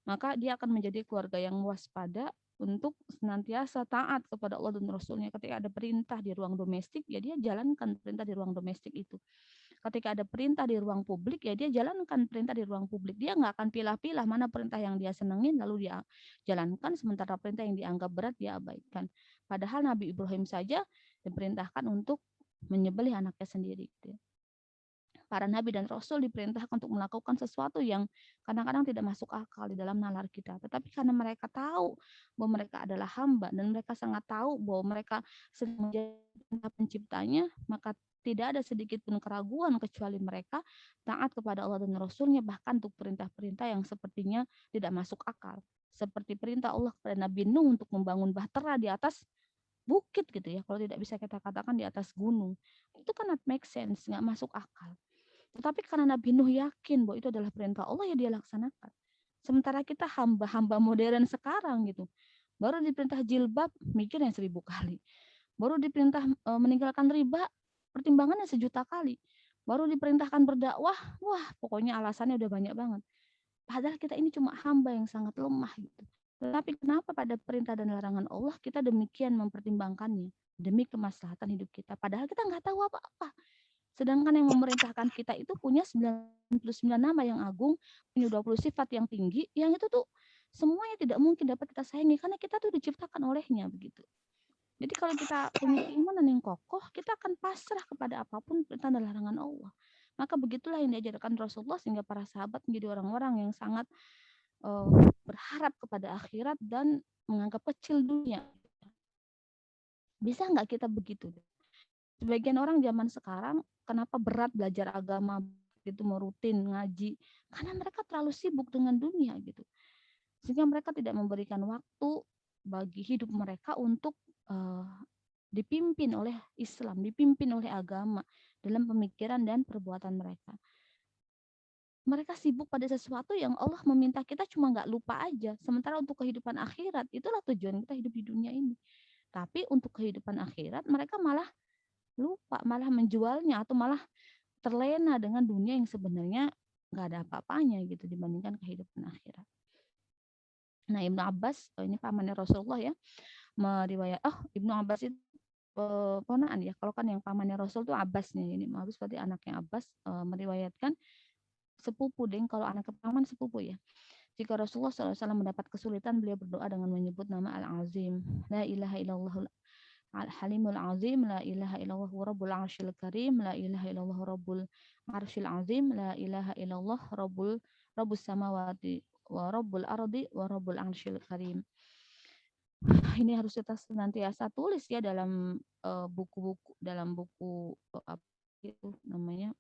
Maka dia akan menjadi keluarga yang waspada untuk senantiasa taat kepada Allah dan Rasulnya. Ketika ada perintah di ruang domestik, ya dia jalankan perintah di ruang domestik itu. Ketika ada perintah di ruang publik, ya dia jalankan perintah di ruang publik. Dia nggak akan pilah-pilah mana perintah yang dia senengin, lalu dia jalankan, sementara perintah yang dianggap berat dia abaikan. Padahal Nabi Ibrahim saja diperintahkan untuk menyembelih anaknya sendiri. Gitu. Para nabi dan rasul diperintahkan untuk melakukan sesuatu yang kadang-kadang tidak masuk akal di dalam nalar kita. Tetapi karena mereka tahu bahwa mereka adalah hamba dan mereka sangat tahu bahwa mereka sedang menjadi penciptanya, maka tidak ada sedikit pun keraguan kecuali mereka taat kepada Allah dan Rasulnya, bahkan untuk perintah-perintah yang sepertinya tidak masuk akal. Seperti perintah Allah kepada Nabi Nuh untuk membangun bahtera di atas bukit gitu ya, kalau tidak bisa kita katakan di atas gunung. Itu kan not make sense, nggak masuk akal. Tetapi karena Nabi Nuh yakin bahwa itu adalah perintah Allah, ya dia laksanakan. Sementara kita hamba-hamba modern sekarang gitu, baru diperintah jilbab, mikirnya 1000 kali. Baru diperintah meninggalkan riba, pertimbangannya 1.000.000 kali. Baru diperintahkan berdakwah, wah pokoknya alasannya udah banyak banget. Padahal kita ini cuma hamba yang sangat lemah gitu. Tetapi kenapa pada perintah dan larangan Allah kita demikian mempertimbangkannya demi kemaslahatan hidup kita. Padahal kita nggak tahu apa-apa. Sedangkan yang memerintahkan kita itu punya 99 nama yang agung, punya 20 sifat yang tinggi, yang itu tuh semuanya tidak mungkin dapat kita sayangi karena kita tuh diciptakan olehnya begitu. Jadi kalau kita punya keimanan yang kokoh, kita akan pasrah kepada apapun perintah dan larangan Allah. Maka begitulah yang diajarkan Rasulullah sehingga para sahabat menjadi orang-orang yang sangat berharap kepada akhirat dan menganggap kecil dunia. Bisa nggak kita begitu? Sebagian orang zaman sekarang kenapa berat belajar agama gitu, mau rutin ngaji, karena mereka terlalu sibuk dengan dunia gitu, sehingga mereka tidak memberikan waktu bagi hidup mereka untuk dipimpin oleh Islam, dipimpin oleh agama dalam pemikiran dan perbuatan mereka. Mereka sibuk pada sesuatu yang Allah meminta kita cuma nggak lupa aja. Sementara untuk kehidupan akhirat, itulah tujuan kita hidup di dunia ini. Tapi untuk kehidupan akhirat, mereka malah lupa, malah menjualnya atau malah terlena dengan dunia yang sebenarnya nggak ada apa-apanya gitu dibandingkan kehidupan akhirat. Nah, Ibnu Abbas, ini pamannya Rasulullah ya, meriwayat, Ibnu Abbas itu ponaan ya. Kalau kan yang pamannya Rasul itu Abbas nih, ini Abbas berarti anaknya Abbas, meriwayatkan sepupu deng, kalau anak paman sepupu ya. Jika Rasulullah SAW mendapat kesulitan, beliau berdoa dengan menyebut nama Al-Azim, la ilaha illallah Al-Halimul Azim, la ilaha illallah Rabbul Arsyil Karim, la ilaha illallah Rabbul Arsyil Azim, la ilaha illallah Rabbus Samawati wa Rabbul Ardi wa Rabbul Arsyil Karim. Ini harus kita senantiasa tulis ya dalam buku-buku, dalam buku apa itu namanya,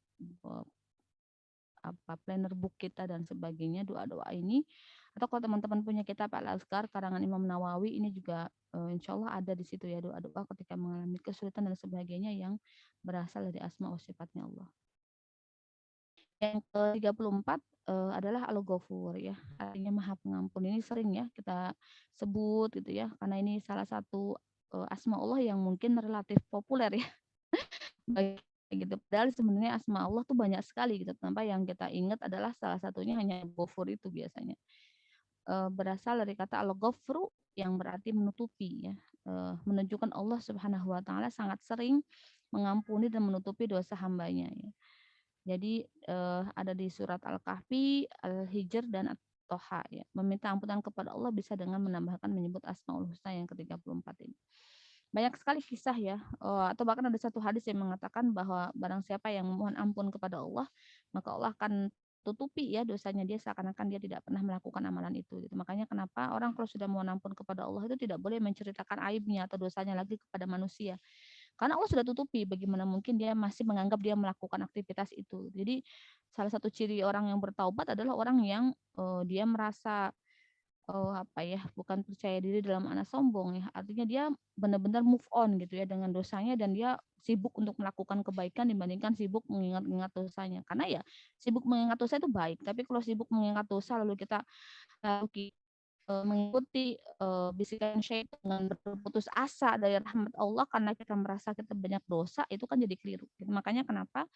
planner book kita dan sebagainya, doa-doa ini. Atau kalau teman-teman punya kitab Al-Azkar karangan Imam Nawawi, ini juga insya Allah ada di situ ya, doa-doa ketika mengalami kesulitan dan sebagainya yang berasal dari asma wa sifatnya Allah. Yang ke-34 adalah Al-Ghafur ya, artinya Maha Pengampun. Ini sering ya kita sebut gitu ya, karena ini salah satu asma Allah yang mungkin relatif populer ya. Gitu. Padahal sebenarnya asma Allah tuh banyak sekali gitu. Tanpa yang kita ingat adalah salah satunya hanya Ghafur itu biasanya. Berasal dari kata al-ghafru yang berarti menutupi ya. menunjukkan Allah Subhanahu wa taala sangat sering mengampuni dan menutupi dosa hambanya ya. Jadi ada di surat Al-Kahfi, Al-Hijr dan At-Toha ya. Meminta ampunan kepada Allah bisa dengan menambahkan menyebut Asmaul Husna yang ke-34 ini. Banyak sekali kisah ya, atau bahkan ada satu hadis yang mengatakan bahwa barang siapa yang memohon ampun kepada Allah, maka Allah akan tutupi ya dosanya dia seakan-akan dia tidak pernah melakukan amalan itu gitu. Makanya kenapa orang kalau sudah mohon ampun kepada Allah itu tidak boleh menceritakan aibnya atau dosanya lagi kepada manusia. Karena Allah sudah tutupi, bagaimana mungkin dia masih menganggap dia melakukan aktivitas itu. Jadi salah satu ciri orang yang bertaubat adalah orang yang dia merasa apa ya, bukan percaya diri dalam makna sombong ya. Artinya dia benar-benar move on gitu ya dengan dosanya dan dia sibuk untuk melakukan kebaikan dibandingkan sibuk mengingat-ingat dosanya. Karena ya sibuk mengingat dosa itu baik, tapi kalau sibuk mengingat dosa lalu kita mengikuti bisikan syaitan dengan berputus asa dari rahmat Allah karena kita merasa kita banyak dosa, itu kan jadi keliru. Makanya kenapa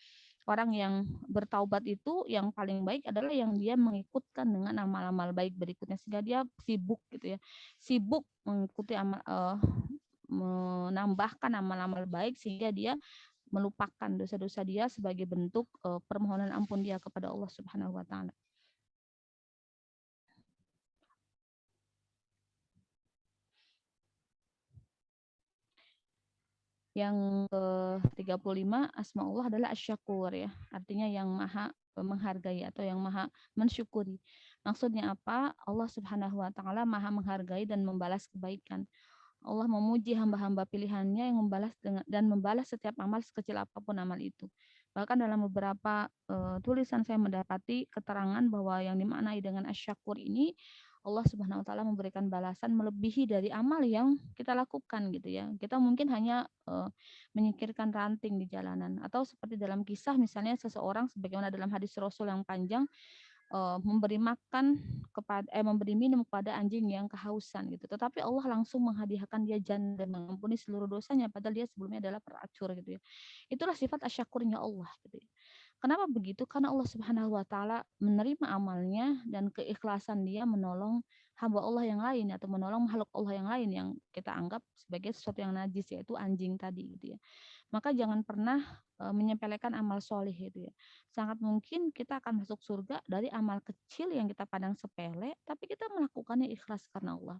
orang yang bertaubat itu yang paling baik adalah yang dia mengikutkan dengan amal-amal baik berikutnya sehingga dia sibuk gitu ya, sibuk mengikuti amal, menambahkan amal-amal baik sehingga dia melupakan dosa-dosa dia sebagai bentuk permohonan ampun dia kepada Allah Subhanahu wa taala. Yang ke-35 Asmaullah adalah Asy-Syakur ya. Artinya yang maha menghargai atau yang maha mensyukuri. Maksudnya apa? Allah Subhanahu wa taala maha menghargai dan membalas kebaikan. Allah memuji hamba-hamba pilihannya yang membalas dan membalas setiap amal sekecil apapun amal itu. Bahkan dalam beberapa tulisan saya mendapati keterangan bahwa yang dimaknai dengan Asy-Syakur ini Allah Subhanahu wa taala memberikan balasan melebihi dari amal yang kita lakukan gitu ya. Kita mungkin hanya menyingkirkan ranting di jalanan atau seperti dalam kisah misalnya seseorang sebagaimana dalam hadis Rasul yang panjang memberi makan memberi minum kepada anjing yang kehausan gitu. Tetapi Allah langsung menghadiahkan dia jannah dan mengampuni seluruh dosanya padahal dia sebelumnya adalah pelacur gitu ya. Itulah sifat asyakurnya Allah gitu ya. Kenapa begitu? Karena Allah Subhanahu wa taala menerima amalnya dan keikhlasan dia menolong hamba Allah yang lain atau menolong makhluk Allah yang lain yang kita anggap sebagai sesuatu yang najis yaitu anjing tadi gitu ya. Maka jangan pernah menyepelekan amal soleh itu ya. Sangat mungkin kita akan masuk surga dari amal kecil yang kita pandang sepele, tapi kita melakukannya ikhlas karena Allah.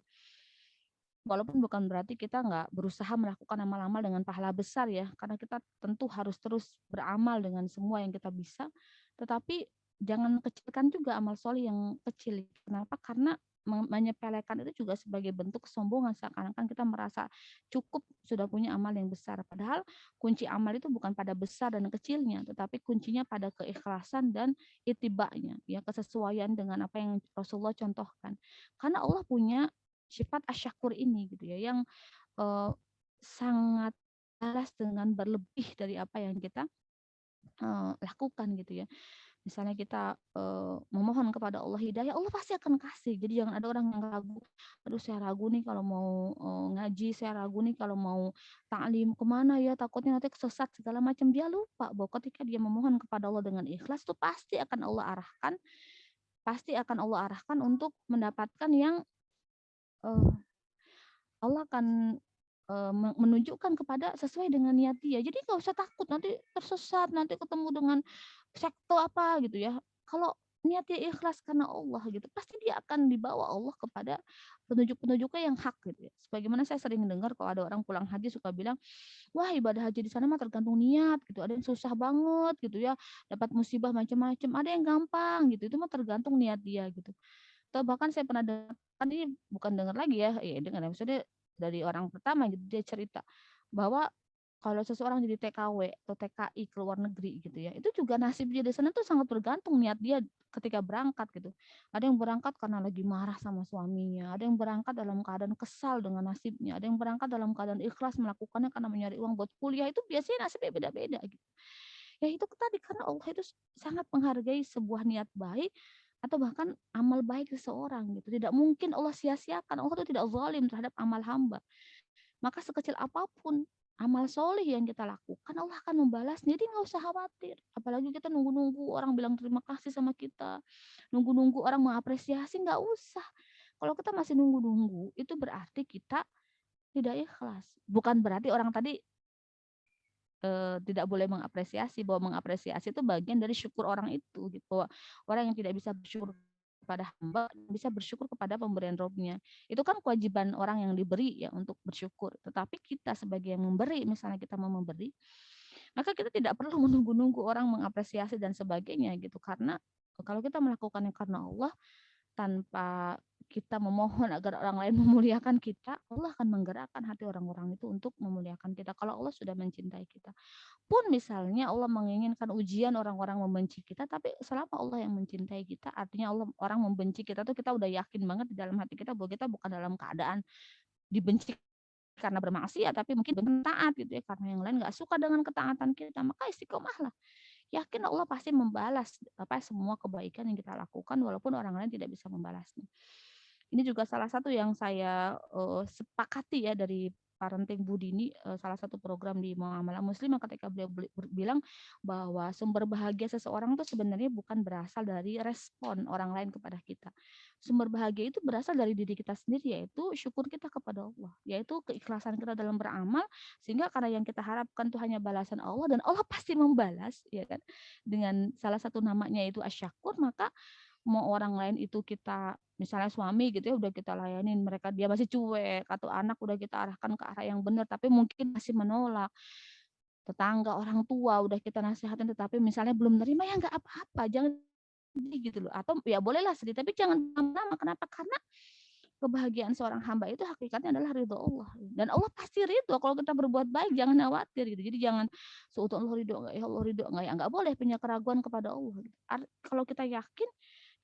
Walaupun bukan berarti kita nggak berusaha melakukan amal-amal dengan pahala besar ya, karena kita tentu harus terus beramal dengan semua yang kita bisa, tetapi jangan kecilkan juga amal soleh yang kecil. Kenapa? Karena menyepelekan itu juga sebagai bentuk kesombongan seakan-akan kita merasa cukup sudah punya amal yang besar. Padahal kunci amal itu bukan pada besar dan kecilnya, tetapi kuncinya pada keikhlasan dan itibanya, ya kesesuaian dengan apa yang Rasulullah contohkan. Karena Allah punya sifat asyakur ini gitu ya yang uh, sangat balas dengan berlebih dari apa yang kita lakukan gitu ya. Misalnya kita memohon kepada Allah hidayah, Allah pasti akan kasih. Jadi jangan ada orang yang ragu, aduh saya ragu nih kalau mau ngaji, saya ragu nih kalau mau taklim kemana ya, takutnya nanti kesesat segala macam. Dia lupa bahwa ketika dia memohon kepada Allah dengan ikhlas tuh pasti akan Allah arahkan untuk mendapatkan yang Allah akan menunjukkan kepada sesuai dengan niat dia. Jadi nggak usah takut nanti tersesat, nanti ketemu dengan sekte apa gitu ya. Kalau niatnya ikhlas karena Allah gitu, pasti dia akan dibawa Allah kepada petunjuk-petunjuknya yang hak gitu ya. Sebagaimana saya sering dengar kalau ada orang pulang haji suka bilang, wah ibadah haji di sana mah tergantung niat gitu. Ada yang susah banget gitu ya, dapat musibah macam-macam. Ada yang gampang gitu, itu mah tergantung niat dia gitu. Atau bahkan saya pernah dengar, kan ini bukan dengar lagi ya, dengar maksudnya dari orang pertama gitu dia cerita bahwa kalau seseorang jadi TKW atau TKI ke luar negeri gitu ya, itu juga nasibnya di sana tuh sangat bergantung niat dia ketika berangkat gitu. Ada yang berangkat karena lagi marah sama suaminya, ada yang berangkat dalam keadaan kesal dengan nasibnya, ada yang berangkat dalam keadaan ikhlas melakukannya karena mencari uang buat kuliah. Itu biasanya nasibnya beda-beda gitu. Ya itu tadi karena Allah itu sangat menghargai sebuah niat baik atau bahkan amal baik seseorang gitu. Tidak mungkin Allah sia-siakan. Allah itu tidak zalim terhadap amal hamba. Maka sekecil apapun amal soleh yang kita lakukan, Allah akan membalasnya. Jadi nggak usah khawatir. Apalagi kita nunggu-nunggu orang bilang terima kasih sama kita. Nunggu-nunggu orang mengapresiasi, nggak usah. Kalau kita masih nunggu-nunggu, itu berarti kita tidak ikhlas. Bukan berarti orang tadi tidak boleh mengapresiasi, bahwa mengapresiasi itu bagian dari syukur orang itu gitu. Bahwa orang yang tidak bisa bersyukur kepada hamba bisa bersyukur kepada pemberian Robnya. Itu kan kewajiban orang yang diberi ya untuk bersyukur. Tetapi kita sebagai yang memberi, misalnya kita mau memberi, maka kita tidak perlu menunggu-nunggu orang mengapresiasi dan sebagainya gitu. Karena kalau kita melakukannya karena Allah, tanpa kita memohon agar orang lain memuliakan kita, Allah akan menggerakkan hati orang-orang itu untuk memuliakan kita. Kalau Allah sudah mencintai kita, pun misalnya Allah menginginkan ujian orang-orang membenci kita, tapi selama Allah yang mencintai kita, artinya Allah orang membenci kita tuh kita udah yakin banget di dalam hati kita bahwa kita bukan dalam keadaan dibenci karena bermaksiat, tapi mungkin dengan taat gitu ya, karena yang lain nggak suka dengan ketaatan kita, maka istiqomahlah. Yakin Allah pasti membalas apa semua kebaikan yang kita lakukan walaupun orang lain tidak bisa membalasnya. Ini juga salah satu yang saya sepakati ya dari Parenting Budini, salah satu program di Muamalah Muslimah ketika beliau bilang bahwa sumber bahagia seseorang itu sebenarnya bukan berasal dari respon orang lain kepada kita. Sumber bahagia itu berasal dari diri kita sendiri, yaitu syukur kita kepada Allah, yaitu keikhlasan kita dalam beramal, sehingga karena yang kita harapkan itu hanya balasan Allah dan Allah pasti membalas, ya kan? Dengan salah satu namanya itu asyakur, maka mau orang lain itu kita misalnya suami gitu ya udah kita layanin mereka dia masih cuek atau anak udah kita arahkan ke arah yang benar tapi mungkin masih menolak, tetangga orang tua udah kita nasihatin tetapi misalnya belum nerima, ya nggak apa-apa, jangan sedih gitu loh, atau ya bolehlah sedih tapi jangan lama-lama. Kenapa? Karena kebahagiaan seorang hamba itu hakikatnya adalah ridho Allah, dan Allah pasti ridho kalau kita berbuat baik, jangan khawatir gitu. Jadi jangan seutuh Allah ridho nggak ya, Allah ridho nggak ya, nggak boleh punya keraguan kepada Allah gitu. Kalau kita yakin,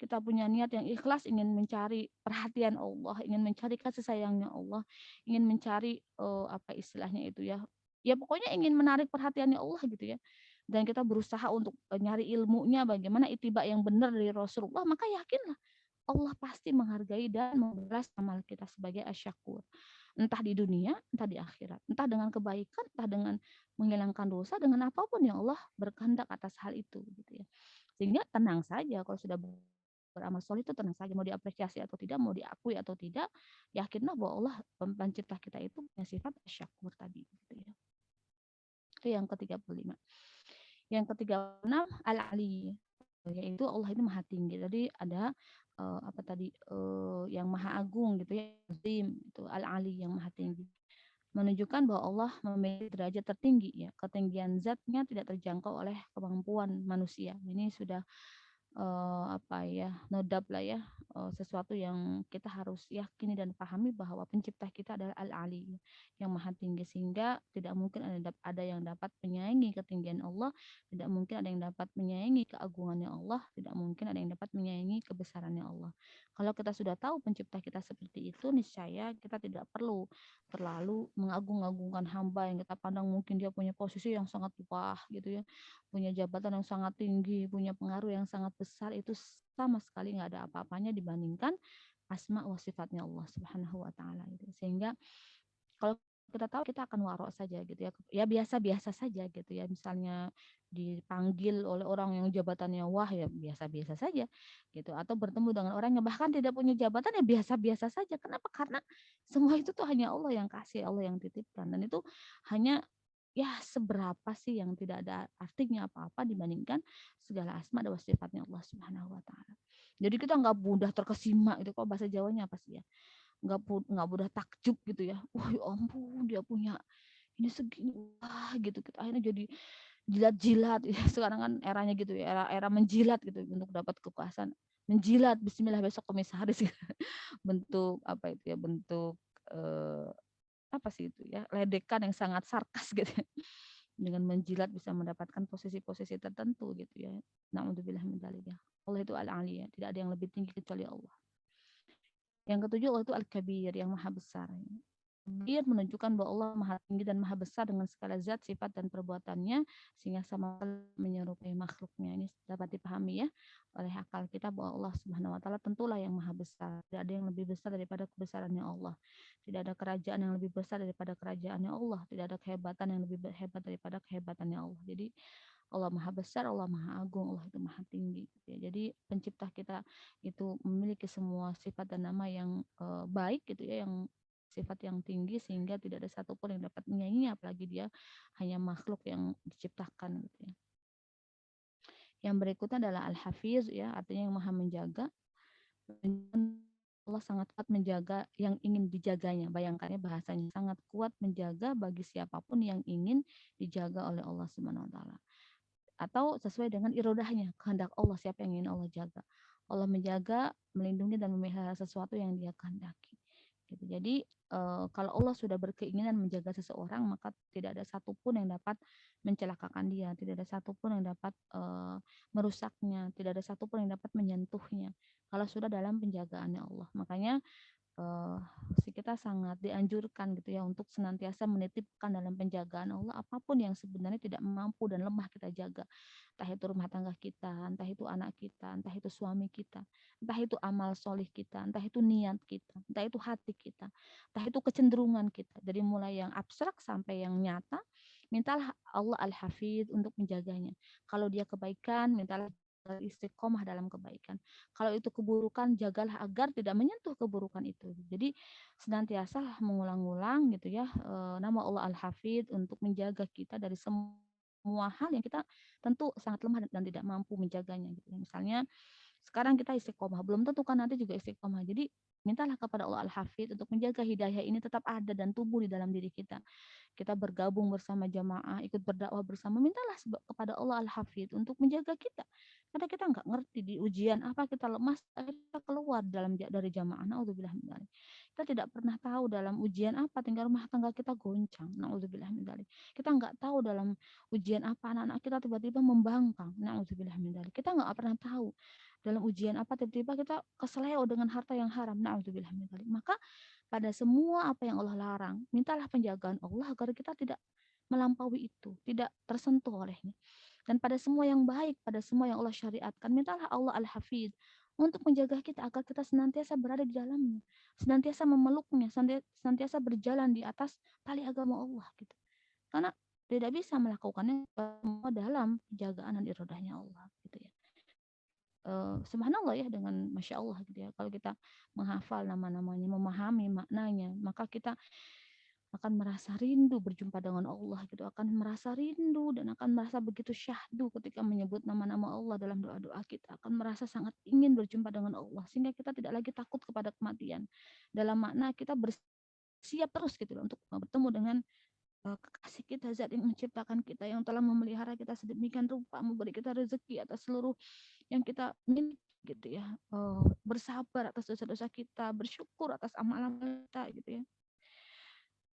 kita punya niat yang ikhlas ingin mencari perhatian Allah, ingin mencari kasih sayangnya Allah, ingin mencari apa istilahnya itu ya, ya pokoknya ingin menarik perhatiannya Allah gitu ya. Dan kita berusaha untuk nyari ilmunya bagaimana ittiba yang benar dari Rasulullah, maka yakinlah Allah pasti menghargai dan membalas amal kita sebagai asyakur. Entah di dunia, entah di akhirat. Entah dengan kebaikan, entah dengan menghilangkan dosa, dengan apapun yang Allah berkehendak atas hal itu gitu ya. Sehingga tenang saja kalau sudah beramal soleh itu, tenang saja mau diapresiasi atau tidak, mau diakui atau tidak, yakinlah bahwa Allah pencipta kita itu punya sifat syakur tadi gitu ya. Itu yang ke-35. Yang ke-36 al-ali, yaitu Allah itu maha tinggi. Jadi ada apa tadi yang maha agung gitu ya, itu al-ali yang maha tinggi. Menunjukkan bahwa Allah memiliki derajat tertinggi ya, ketinggian zatnya tidak terjangkau oleh kemampuan manusia. Ini sudah apa ya, nodab lah ya, sesuatu yang kita harus yakini dan pahami bahwa pencipta kita adalah Al-Ali yang maha tinggi, sehingga tidak mungkin ada yang dapat menyaingi ketinggian Allah, tidak mungkin ada yang dapat menyaingi keagungannya Allah, tidak mungkin ada yang dapat menyaingi kebesarannya Allah. Kalau kita sudah tahu pencipta kita seperti itu, niscaya kita tidak perlu terlalu mengagung-agungkan hamba yang kita pandang mungkin dia punya posisi yang sangat wah gitu ya, punya jabatan yang sangat tinggi, punya pengaruh yang sangat besar, itu sama sekali nggak ada apa-apanya dibandingkan asma wa sifatnya Allah Subhanahu wa taala gitu. Sehingga kalau kita tahu kita akan warok saja gitu ya. Ya biasa-biasa saja gitu ya. Misalnya dipanggil oleh orang yang jabatannya wah ya biasa-biasa saja gitu, atau bertemu dengan orang yang bahkan tidak punya jabatan ya biasa-biasa saja. Kenapa? Karena semua itu tuh hanya Allah yang kasih, Allah yang titipkan, dan itu hanya ya seberapa sih yang tidak ada artinya apa-apa dibandingkan segala asma dan sifatnya Allah Subhanahu wa taala. Jadi kita nggak mudah terkesima itu, kok bahasa Jawanya apa sih ya? Nggak mudah takjub gitu ya. Wah ya ampun dia punya ini segini, wah gitu. Kita akhirnya jadi jilat-jilat ya. Sekarang kan eranya gitu ya, era menjilat gitu untuk dapat kekuasaan. Menjilat, bismillah besok komisaris gitu. Bentuk apa itu ya, bentuk eh, apa sih itu ya, ledekan yang sangat sarkas gitu ya. Dengan menjilat bisa mendapatkan posisi-posisi tertentu gitu ya. Na'udzubillah min dzalik ya. Allah itu al-ali ya, tidak ada yang lebih tinggi kecuali Allah. Yang ketujuh, Allah itu al-kabir, yang maha besar. Kabir menunjukkan bahwa Allah maha tinggi dan maha besar dengan segala zat, sifat, dan perbuatannya, sehingga sama menyerupai makhluknya. Ini dapat dipahami ya oleh akal kita bahwa Allah Subhanahu wa taala tentulah yang maha besar. Tidak ada yang lebih besar daripada kebesarannya Allah. Tidak ada kerajaan yang lebih besar daripada kerajaannya Allah. Tidak ada kehebatan yang lebih hebat daripada kehebatannya Allah. Jadi Allah maha besar, Allah maha agung, Allah itu maha tinggi. Jadi pencipta kita itu memiliki semua sifat dan nama yang baik gitu ya, yang sifat yang tinggi sehingga tidak ada satupun yang dapat menyainginya, apalagi dia hanya makhluk yang diciptakan gitu ya. Yang berikutnya adalah Al-Hafiz ya, artinya yang maha menjaga. Allah sangat kuat menjaga yang ingin dijaganya. Bayangkannya bahasanya sangat kuat menjaga bagi siapapun yang ingin dijaga oleh Allah Subhanahu wa taala. Atau sesuai dengan irodahnya, kehendak Allah, siapa yang ingin Allah jaga. Allah menjaga, melindungi dan memelihara sesuatu yang Dia kehendaki. Gitu. Jadi kalau Allah sudah berkeinginan menjaga seseorang, maka tidak ada satupun yang dapat mencelakakan dia, tidak ada satupun yang dapat merusaknya, tidak ada satupun yang dapat menyentuhnya. Kalau sudah dalam penjagaannya Allah, makanya kita sangat dianjurkan gitu ya untuk senantiasa menitipkan dalam penjagaan Allah apapun yang sebenarnya tidak mampu dan lemah kita jaga, entah itu rumah tangga kita, entah itu anak kita, entah itu suami kita, entah itu amal solih kita, entah itu niat kita, entah itu hati kita, entah itu kecenderungan kita, dari mulai yang abstrak sampai yang nyata. Mintalah Allah Al-Hafidz untuk menjaganya. Kalau dia kebaikan, mintalah istiqomah dalam kebaikan. Kalau itu keburukan, jagalah agar tidak menyentuh keburukan itu. Jadi senantiasa mengulang-ulang gitu ya nama Allah Al-Hafidz untuk menjaga kita dari semua hal yang kita tentu sangat lemah dan tidak mampu menjaganya gitu. Misalnya sekarang kita istiqomah, belum tentu kan nanti juga istiqomah. Jadi mintalah kepada Allah Al-Hafidz untuk menjaga hidayah ini tetap ada dan tumbuh di dalam diri kita. Kita bergabung bersama jamaah, ikut berdakwah bersama, mintalah kepada Allah Al-Hafidz untuk menjaga kita. Karena kita nggak ngerti di ujian apa kita lemas, kita keluar dari jamaah. Naudzubillah min dzalik. Kita tidak pernah tahu dalam ujian apa tinggal rumah tangga kita goncang. Naudzubillah min dzalik. Kita nggak tahu dalam ujian apa anak-anak kita tiba-tiba membangkang. Naudzubillah min dzalik. Kita nggak pernah tahu dalam ujian apa tiba-tiba kita keseleo dengan harta yang haram. Naudzubillah min dzalik. Maka pada semua apa yang Allah larang, mintalah penjagaan Allah agar kita tidak melampaui itu, tidak tersentuh olehnya. Dan pada semua yang baik, pada semua yang Allah syariatkan, mintalah Allah Al-Hafidz untuk menjaga kita agar kita senantiasa berada di dalamnya, senantiasa memeluknya, senantiasa berjalan di atas tali agama Allah gitu. Karena tidak bisa melakukannya semua dalam penjagaan dan irodahnya Allah gitu ya. Subhanallah ya, dengan Masya Allah gitu ya. Kalau kita menghafal nama-namanya, memahami maknanya, maka kita akan merasa rindu berjumpa dengan Allah gitu, akan merasa rindu dan akan merasa begitu syahdu ketika menyebut nama-nama Allah dalam doa-doa kita, akan merasa sangat ingin berjumpa dengan Allah sehingga kita tidak lagi takut kepada kematian. Dalam makna kita bersiap terus gitu loh untuk bertemu dengan kekasih kita, zat yang menciptakan kita, yang telah memelihara kita sedemikian rupa, memberi kita rezeki atas seluruh yang kita miliki gitu ya, bersabar atas dosa-dosa kita, bersyukur atas amal-amal kita gitu ya.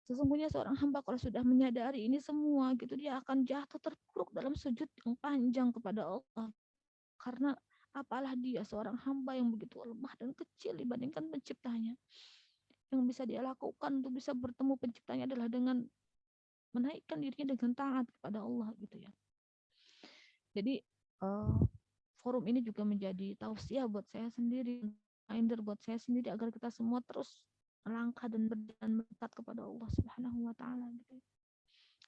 Sesungguhnya seorang hamba kalau sudah menyadari ini semua gitu, dia akan jatuh terpuruk dalam sujud yang panjang kepada Allah. Karena apalah dia seorang hamba yang begitu lemah dan kecil dibandingkan penciptanya. Yang bisa dia lakukan untuk bisa bertemu penciptanya adalah dengan menaikkan dirinya dengan taat kepada Allah gitu ya. Jadi forum ini juga menjadi tausiah buat saya sendiri, reminder buat saya sendiri agar kita semua terus melangkah dan berjalan mendekat kepada Allah Subhanahu wa taala gitu.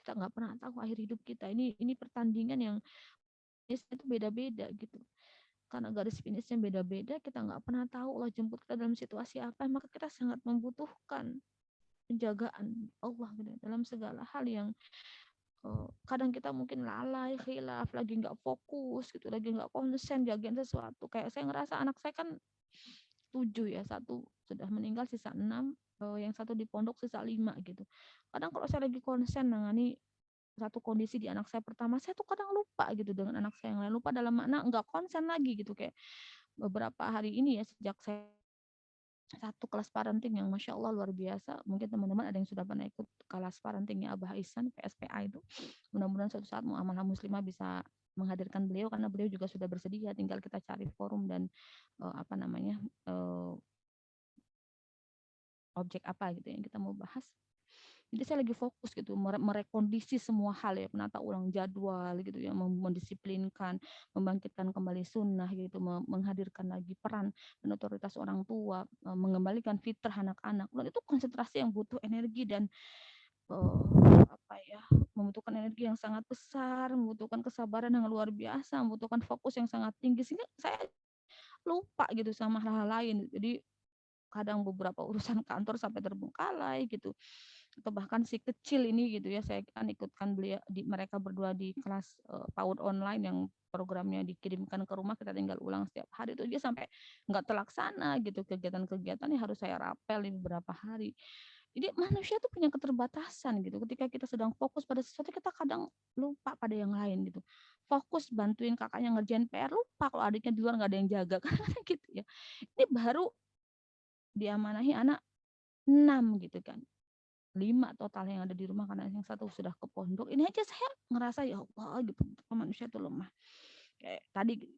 Kita nggak pernah tahu akhir hidup kita. Ini pertandingan yang itu beda-beda gitu. Karena garis finishnya beda-beda, kita nggak pernah tahu Allah jemput kita dalam situasi apa, maka kita sangat membutuhkan penjagaan Allah gitu, dalam segala hal yang kadang kita mungkin lalai, khilaf, lagi nggak fokus gitu, lagi nggak konsen jagain sesuatu. Kayak saya ngerasa anak saya kan 7 ya, satu sudah meninggal sisa 6, yang satu di pondok sisa 5 gitu. Kadang kalau saya lagi konsen nangani satu kondisi di anak saya pertama, saya tuh kadang lupa gitu dengan anak saya yang lain, lupa dalam makna nggak konsen lagi gitu. Kayak beberapa hari ini ya, sejak saya satu kelas parenting yang Masya Allah luar biasa. Mungkin teman-teman ada yang sudah pernah ikut kelas parentingnya Abah Ihsan, PSPA itu. Mudah-mudahan suatu saat Muamalah Muslimah bisa menghadirkan beliau, karena beliau juga sudah bersedia, tinggal kita cari forum dan objek apa gitu yang kita mau bahas. Jadi saya lagi fokus gitu merekondisi semua hal ya, penata ulang jadwal gitu ya, mendisiplinkan, membangkitkan kembali sunnah gitu, menghadirkan lagi peran dan otoritas orang tua, mengembalikan fitrah anak-anak. Dan itu konsentrasi yang butuh energi dan membutuhkan energi yang sangat besar, membutuhkan kesabaran yang luar biasa, membutuhkan fokus yang sangat tinggi, sehingga saya lupa gitu sama hal-hal lain. Jadi kadang beberapa urusan kantor sampai terbengkalai gitu. Atau bahkan si kecil ini gitu ya, saya kan ikutkan beliau mereka berdua di kelas PAUD online yang programnya dikirimkan ke rumah, kita tinggal ulang setiap hari, itu dia sampai nggak terlaksana gitu kegiatan-kegiatannya, harus saya rapel di beberapa hari. Jadi manusia tuh punya keterbatasan gitu. Ketika kita sedang fokus pada sesuatu, kita kadang lupa pada yang lain gitu. Fokus bantuin kakaknya ngerjain PR, lupa kalau adiknya di luar nggak ada yang jaga kan gitu ya. Ini baru diamanahi anak 6 gitu kan. 5 total yang ada di rumah karena yang satu sudah ke pondok. Ini aja saya ngerasa ya Allah gitu, manusia itu lemah. Kayak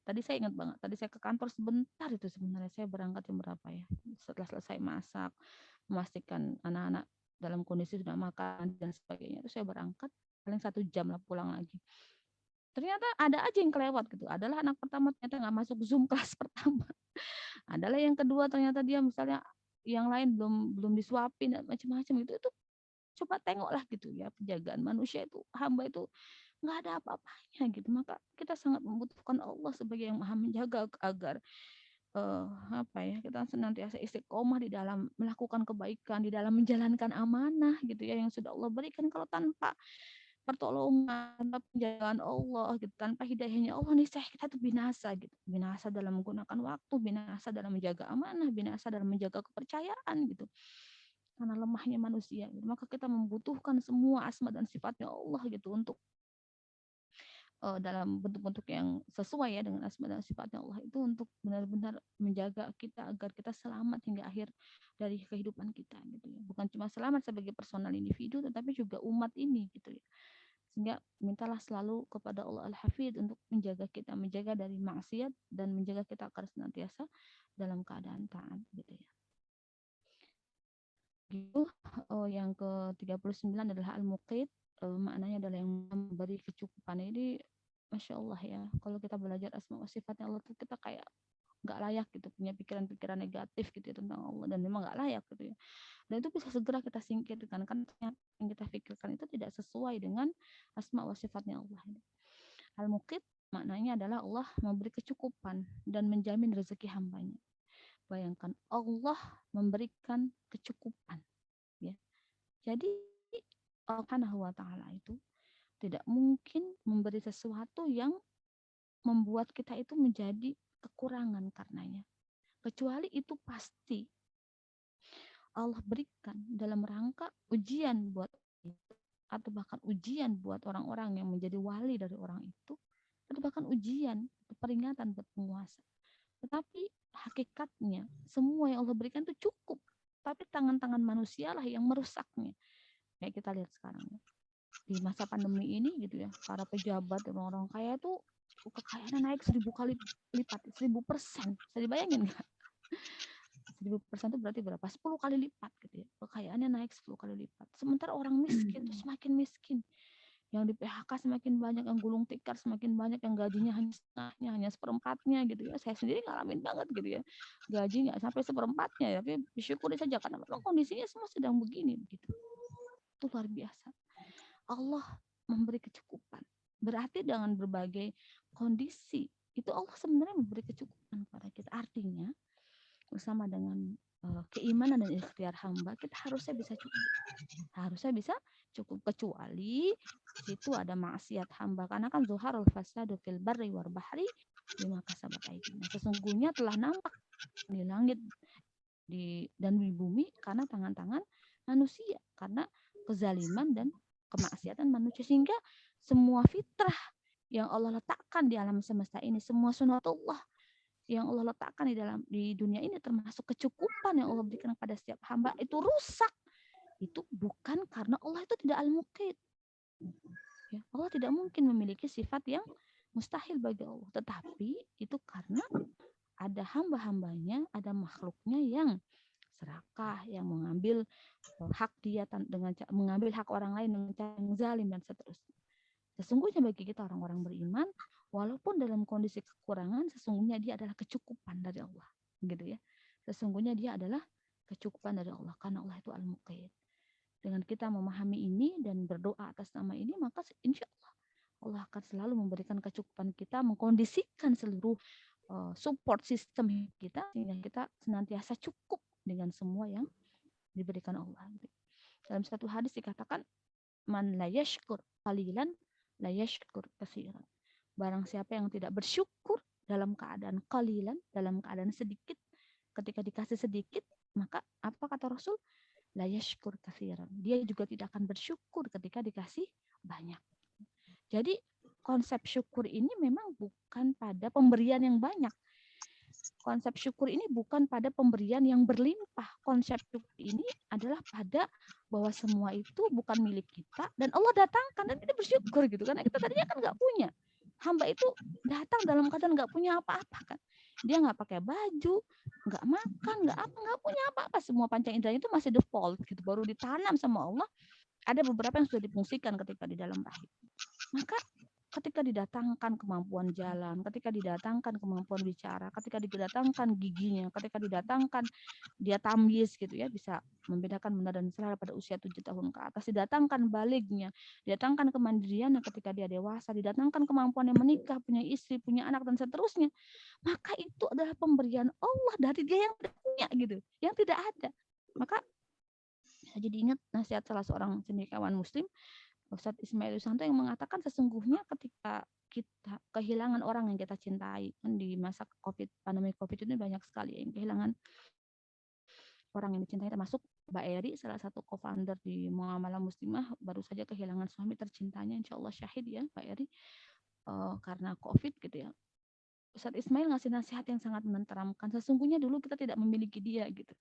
tadi saya ingat banget, tadi saya ke kantor sebentar itu sebenarnya, saya berangkat jam berapa ya? Setelah selesai masak, memastikan anak-anak dalam kondisi sudah makan dan sebagainya, itu saya berangkat paling 1 jam lah pulang lagi. Ternyata ada aja yang kelewat gitu. Adalah anak pertama ternyata nggak masuk Zoom kelas pertama. Adalah yang kedua ternyata dia misalnya yang lain belum disuapin dan macam-macam itu coba tengoklah gitu ya, penjagaan manusia itu, hamba itu nggak ada apa-apanya gitu. Maka kita sangat membutuhkan Allah sebagai yang maha menjaga agar apa ya, kita senantiasa istiqomah di dalam melakukan kebaikan, di dalam menjalankan amanah gitu ya yang sudah Allah berikan. Kalau tanpa pertolongan, tanpa penjagaan Allah gitu, tanpa hidayahnya Allah, niscaya kita tuh binasa gitu. Binasa dalam menggunakan waktu, binasa dalam menjaga amanah, binasa dalam menjaga kepercayaan gitu. Karena lemahnya manusia gitu. Maka kita membutuhkan semua asma dan sifatnya Allah gitu untuk dalam bentuk-bentuk yang sesuai ya dengan asma dan sifatnya Allah itu, untuk benar-benar menjaga kita agar kita selamat hingga akhir dari kehidupan kita gitu ya. Bukan cuma selamat sebagai personal individu tetapi juga umat ini gitu ya. Sehingga mintalah selalu kepada Allah Al-Hafidh untuk menjaga kita, menjaga dari maksiat dan menjaga kita agar senantiasa dalam keadaan taat gitu ya. Gitu. Yang ke-39 adalah Al-Muqit, maknanya adalah yang memberi kecukupan. Ini Masya Allah ya, kalau kita belajar asma wa sifatnya Allah tuh kita kayak nggak layak gitu, punya pikiran-pikiran negatif gitu ya tentang Allah, dan memang nggak layak gitu ya. Dan itu bisa segera kita singkirkan, kan yang kita pikirkan itu tidak sesuai dengan asma wa sifatnya Allah. Al-Muqit maknanya adalah Allah memberi kecukupan dan menjamin rezeki hambanya. Bayangkan Allah memberikan kecukupan ya. Jadi Allah Subhanahu wa taala itu tidak mungkin memberi sesuatu yang membuat kita itu menjadi kekurangan karenanya. Kecuali itu pasti Allah berikan dalam rangka ujian buat itu, atau bahkan ujian buat orang-orang yang menjadi wali dari orang itu, atau bahkan ujian, peringatan buat penguasa. Tetapi hakikatnya semua yang Allah berikan itu cukup, tapi tangan-tangan manusialah yang merusaknya. Kayak kita lihat sekarang ya. Di masa pandemi ini gitu ya, para pejabat dan orang kaya tuh kekayaannya naik 1000 kali lipat, 1000%. Bisa dibayangin nggak? 1000% itu berarti berapa? 10 kali lipat gitu ya. Kekayaannya naik 10 kali lipat. Sementara orang miskin tuh semakin miskin. Yang di PHK semakin banyak, yang gulung tikar semakin banyak, yang gajinya hanya setengahnya, hanya seperempatnya gitu ya. Saya sendiri ngalamin banget gitu ya. Gaji nggak sampai seperempatnya, tapi disyukuri saja karena memang kondisinya semua sedang begini gitu. Itu luar biasa. Allah memberi kecukupan. Berarti dengan berbagai kondisi itu Allah sebenarnya memberi kecukupan kepada kita. Artinya bersama dengan keimanan dan ikhtiar hamba, kita harusnya bisa cukup. Harusnya bisa cukup, kecuali situ ada maksiat hamba, karena kan zuharul fasadu fil barri wal bahri bima kasabat aydina. Sesungguhnya telah nampak di langit dan di bumi karena tangan-tangan manusia, karena kezaliman dan kemaksiatan manusia, sehingga semua fitrah yang Allah letakkan di alam semesta ini, semua sunatullah yang Allah letakkan di dunia ini, termasuk kecukupan yang Allah berikan kepada setiap hamba, itu rusak. Itu bukan karena Allah itu tidak al-muqit. Ya, Allah tidak mungkin memiliki sifat yang mustahil bagi Allah, tetapi itu karena ada hamba-hambanya, ada makhluknya yang serakah, yang mengambil hak dia dengan mengambil hak orang lain dengan cara yang zalim dan seterusnya. Sesungguhnya bagi kita orang-orang beriman, walaupun dalam kondisi kekurangan, sesungguhnya dia adalah kecukupan dari Allah, gitu ya. Sesungguhnya dia adalah kecukupan dari Allah, karena Allah itu al-muqit. Dengan kita memahami ini dan berdoa atas nama ini, maka insya Allah Allah akan selalu memberikan kecukupan kita, mengkondisikan seluruh support sistem kita sehingga kita senantiasa cukup dengan semua yang diberikan Allah. Dalam satu hadis dikatakan, man la yashkur qalilan la yashkur katsiran. Barang siapa yang tidak bersyukur dalam keadaan qalilan, dalam keadaan sedikit, ketika dikasih sedikit, maka apa kata Rasul? La yashkur katsiran. Dia juga tidak akan bersyukur ketika dikasih banyak. Jadi konsep syukur ini memang bukan pada pemberian yang banyak. Konsep syukur ini bukan pada pemberian yang berlimpah. Konsep syukur ini adalah pada bahwa semua itu bukan milik kita dan Allah datangkan dan kita bersyukur gitu. Karena kita tadinya kan nggak punya. Hamba itu datang dalam keadaan nggak punya apa-apa kan. Dia nggak pakai baju, nggak makan, nggak punya apa-apa. Semua panca indera itu masih default gitu. Baru ditanam sama Allah. Ada beberapa yang sudah difungsikan ketika di dalam rahim. Maka ketika didatangkan kemampuan jalan, ketika didatangkan kemampuan bicara, ketika didatangkan giginya, ketika didatangkan dia tamyiz gitu ya, bisa membedakan benar dan salah pada usia 7 tahun ke atas, didatangkan balignya, didatangkan kemandiriannya ketika dia dewasa, didatangkan kemampuannya menikah, punya istri, punya anak dan seterusnya. Maka itu adalah pemberian Allah dari dia yang tidak punya gitu, yang tidak ada. Maka saya jadi ingat nasihat salah seorang cendekiawan muslim, Ustadz Ismail Yusanto, yang mengatakan sesungguhnya ketika kita kehilangan orang yang kita cintai, kan di masa pandemi COVID ini banyak sekali yang kehilangan orang yang dicintai, termasuk Mbak Eri, salah satu co-founder di Muamalah Muslimah, baru saja kehilangan suami tercintanya, insya Allah syahid ya Mbak Eri, karena COVID gitu ya. Ustadz Ismail ngasih nasihat yang sangat menenteramkan, sesungguhnya dulu kita tidak memiliki dia gitu.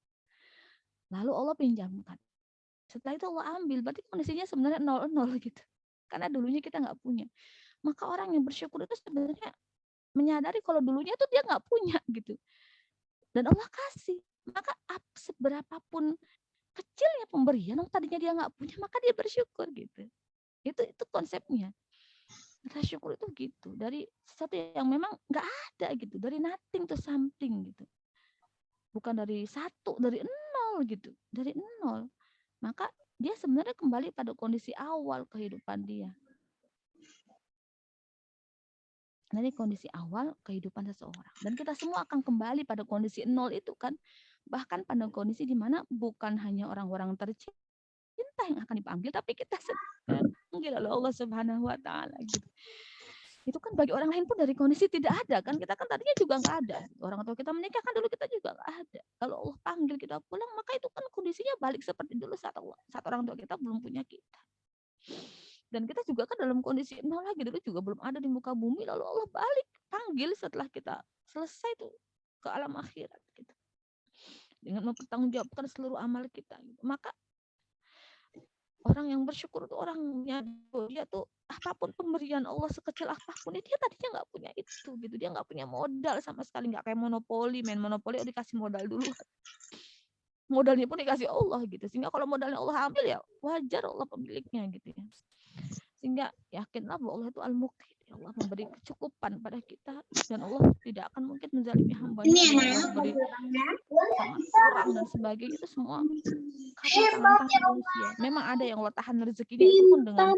Lalu Allah pinjamkan. Setelah itu Allah ambil, berarti kondisinya sebenarnya 0-0 gitu. Karena dulunya kita nggak punya. Maka orang yang bersyukur itu sebenarnya menyadari kalau dulunya tuh dia nggak punya gitu. Dan Allah kasih. Maka seberapapun kecilnya pemberian, tadinya dia nggak punya, maka dia bersyukur gitu. Itu konsepnya. Rasa syukur itu gitu. Dari sesuatu yang memang nggak ada gitu. Dari nothing to something gitu. Bukan dari 1, dari 0 gitu. Dari 0. Maka dia sebenarnya kembali pada kondisi awal kehidupan dia. Dari kondisi awal kehidupan seseorang. Dan kita semua akan kembali pada kondisi 0 itu kan. Bahkan pada kondisi di mana bukan hanya orang-orang tercinta yang akan dipanggil, tapi kita dipanggil oleh Allah Subhanahu wa Ta'ala gitu. Itu kan bagi orang lain pun dari kondisi tidak ada kan, kita kan tadinya juga nggak ada, orang tua kita menikah kan dulu kita juga nggak ada, kalau Allah panggil kita pulang maka itu kan kondisinya balik seperti dulu saat orang tua kita belum punya kita, dan kita juga kan dalam kondisi nol lagi, dulu juga belum ada di muka bumi, lalu Allah balik panggil setelah kita selesai tuh ke alam akhirat gitu, dengan mempertanggungjawabkan seluruh amal kita gitu. Maka orang yang bersyukur itu orangnya dia tuh apapun pemberian Allah sekecil apapun, dia tadinya nggak punya itu gitu, dia nggak punya modal sama sekali, nggak kayak monopoli, main monopoli dikasih modal dulu, modalnya pun dikasih Allah gitu, sehingga kalau modalnya Allah ambil ya wajar Allah pemiliknya gitu ya, sehingga yakinlah bahwa Allah itu Al-Muqit, Allah memberi kecukupan pada kita dan Allah tidak akan mungkin menzalimi hambanya, Allah memberi sangat kurang dan sebagainya, itu semua karena tangan-tangan manusia. Memang ada yang Allah tahan rezekinya itu pun dengan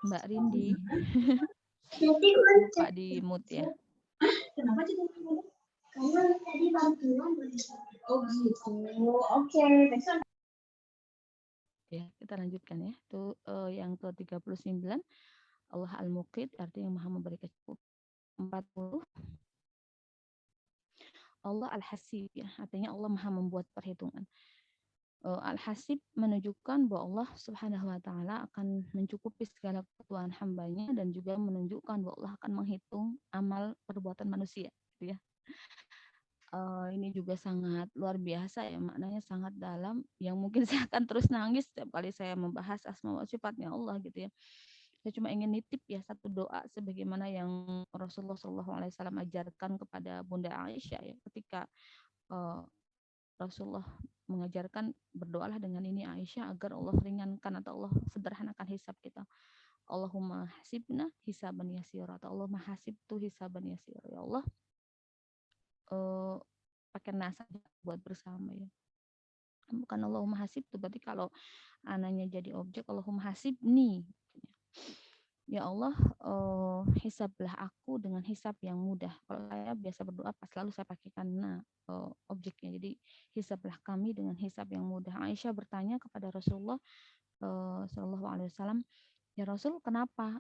Mbak Rindi. Lupa di mute ya. Kenapa jadi karena tadi bantuan. Oh gitu. Oke. Ya, kita lanjutkan ya. Itu yang ke-39, Allah Al-Muqit, artinya Maha memberi kecukupan. 40, Allah Al-Hasib ya, artinya Allah Maha membuat perhitungan. Al-Hasib menunjukkan bahwa Allah Subhanahu wa Ta'ala akan mencukupi segala kebutuhan hambanya dan juga menunjukkan bahwa Allah akan menghitung amal perbuatan manusia gitu ya. Ini juga sangat luar biasa ya, maknanya sangat dalam, yang mungkin saya akan terus nangis setiap kali saya membahas asma wa sifatnya Allah gitu ya. Saya cuma ingin nitip ya satu doa sebagaimana yang Rasulullah SAW ajarkan kepada Bunda Aisyah ya, ketika Rasulullah mengajarkan berdoalah dengan ini Aisyah agar Allah ringankan atau Allah sederhanakan hisab kita. Allahumma hasibna hisaban yasira, atau Allahumma hasibtu hisaban yasira. Ya Allah, pakai nasa buat bersama ya. Bukan Allahumma hasibtu, berarti kalau ananya jadi objek Allahumma hasibni. Ya Allah, hisablah aku dengan hisab yang mudah. Kalau saya biasa berdoa pas selalu saya pakai karena objeknya. Jadi hisablah kami dengan hisab yang mudah. Aisyah bertanya kepada Rasulullah Shallallahu Alaihi Wasallam, ya Rasul, kenapa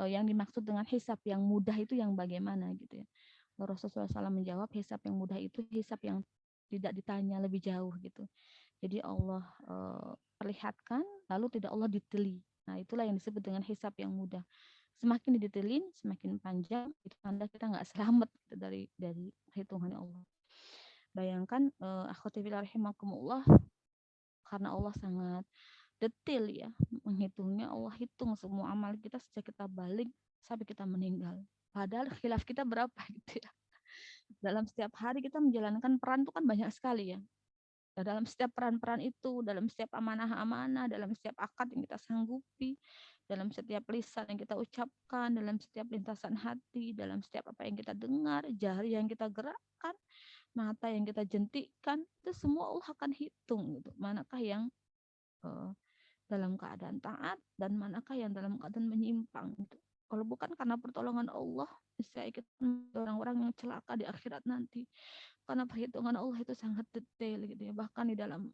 yang dimaksud dengan hisab yang mudah itu yang bagaimana gitu ya? Rasulullah SAW menjawab, hisab yang mudah itu hisab yang tidak ditanya lebih jauh gitu. Jadi Allah perlihatkan, lalu tidak Allah diteli. Nah, itulah yang disebut dengan hisab yang mudah. Semakin didetailin, semakin panjang, itu tanda kita nggak selamat gitu, dari hitungan Allah. Bayangkan, akhwati fillah rahimakumullah, karena Allah sangat detail ya menghitungnya. Allah hitung semua amal kita sejak kita balik sampai kita meninggal. Padahal khilaf kita berapa gitu ya. Dalam setiap hari kita menjalankan peran itu kan banyak sekali ya. Dalam setiap peran-peran itu, dalam setiap amanah-amanah, dalam setiap akad yang kita sanggupi, dalam setiap lisan yang kita ucapkan, dalam setiap lintasan hati, dalam setiap apa yang kita dengar, jari yang kita gerakkan, mata yang kita jentikkan, itu semua Allah akan hitung gitu. Manakah yang dalam keadaan taat dan manakah yang dalam keadaan menyimpang gitu. Kalau bukan karena pertolongan Allah, saya ikut orang-orang yang celaka di akhirat nanti. Karena perhitungan Allah itu sangat detail gitu ya. Bahkan di dalam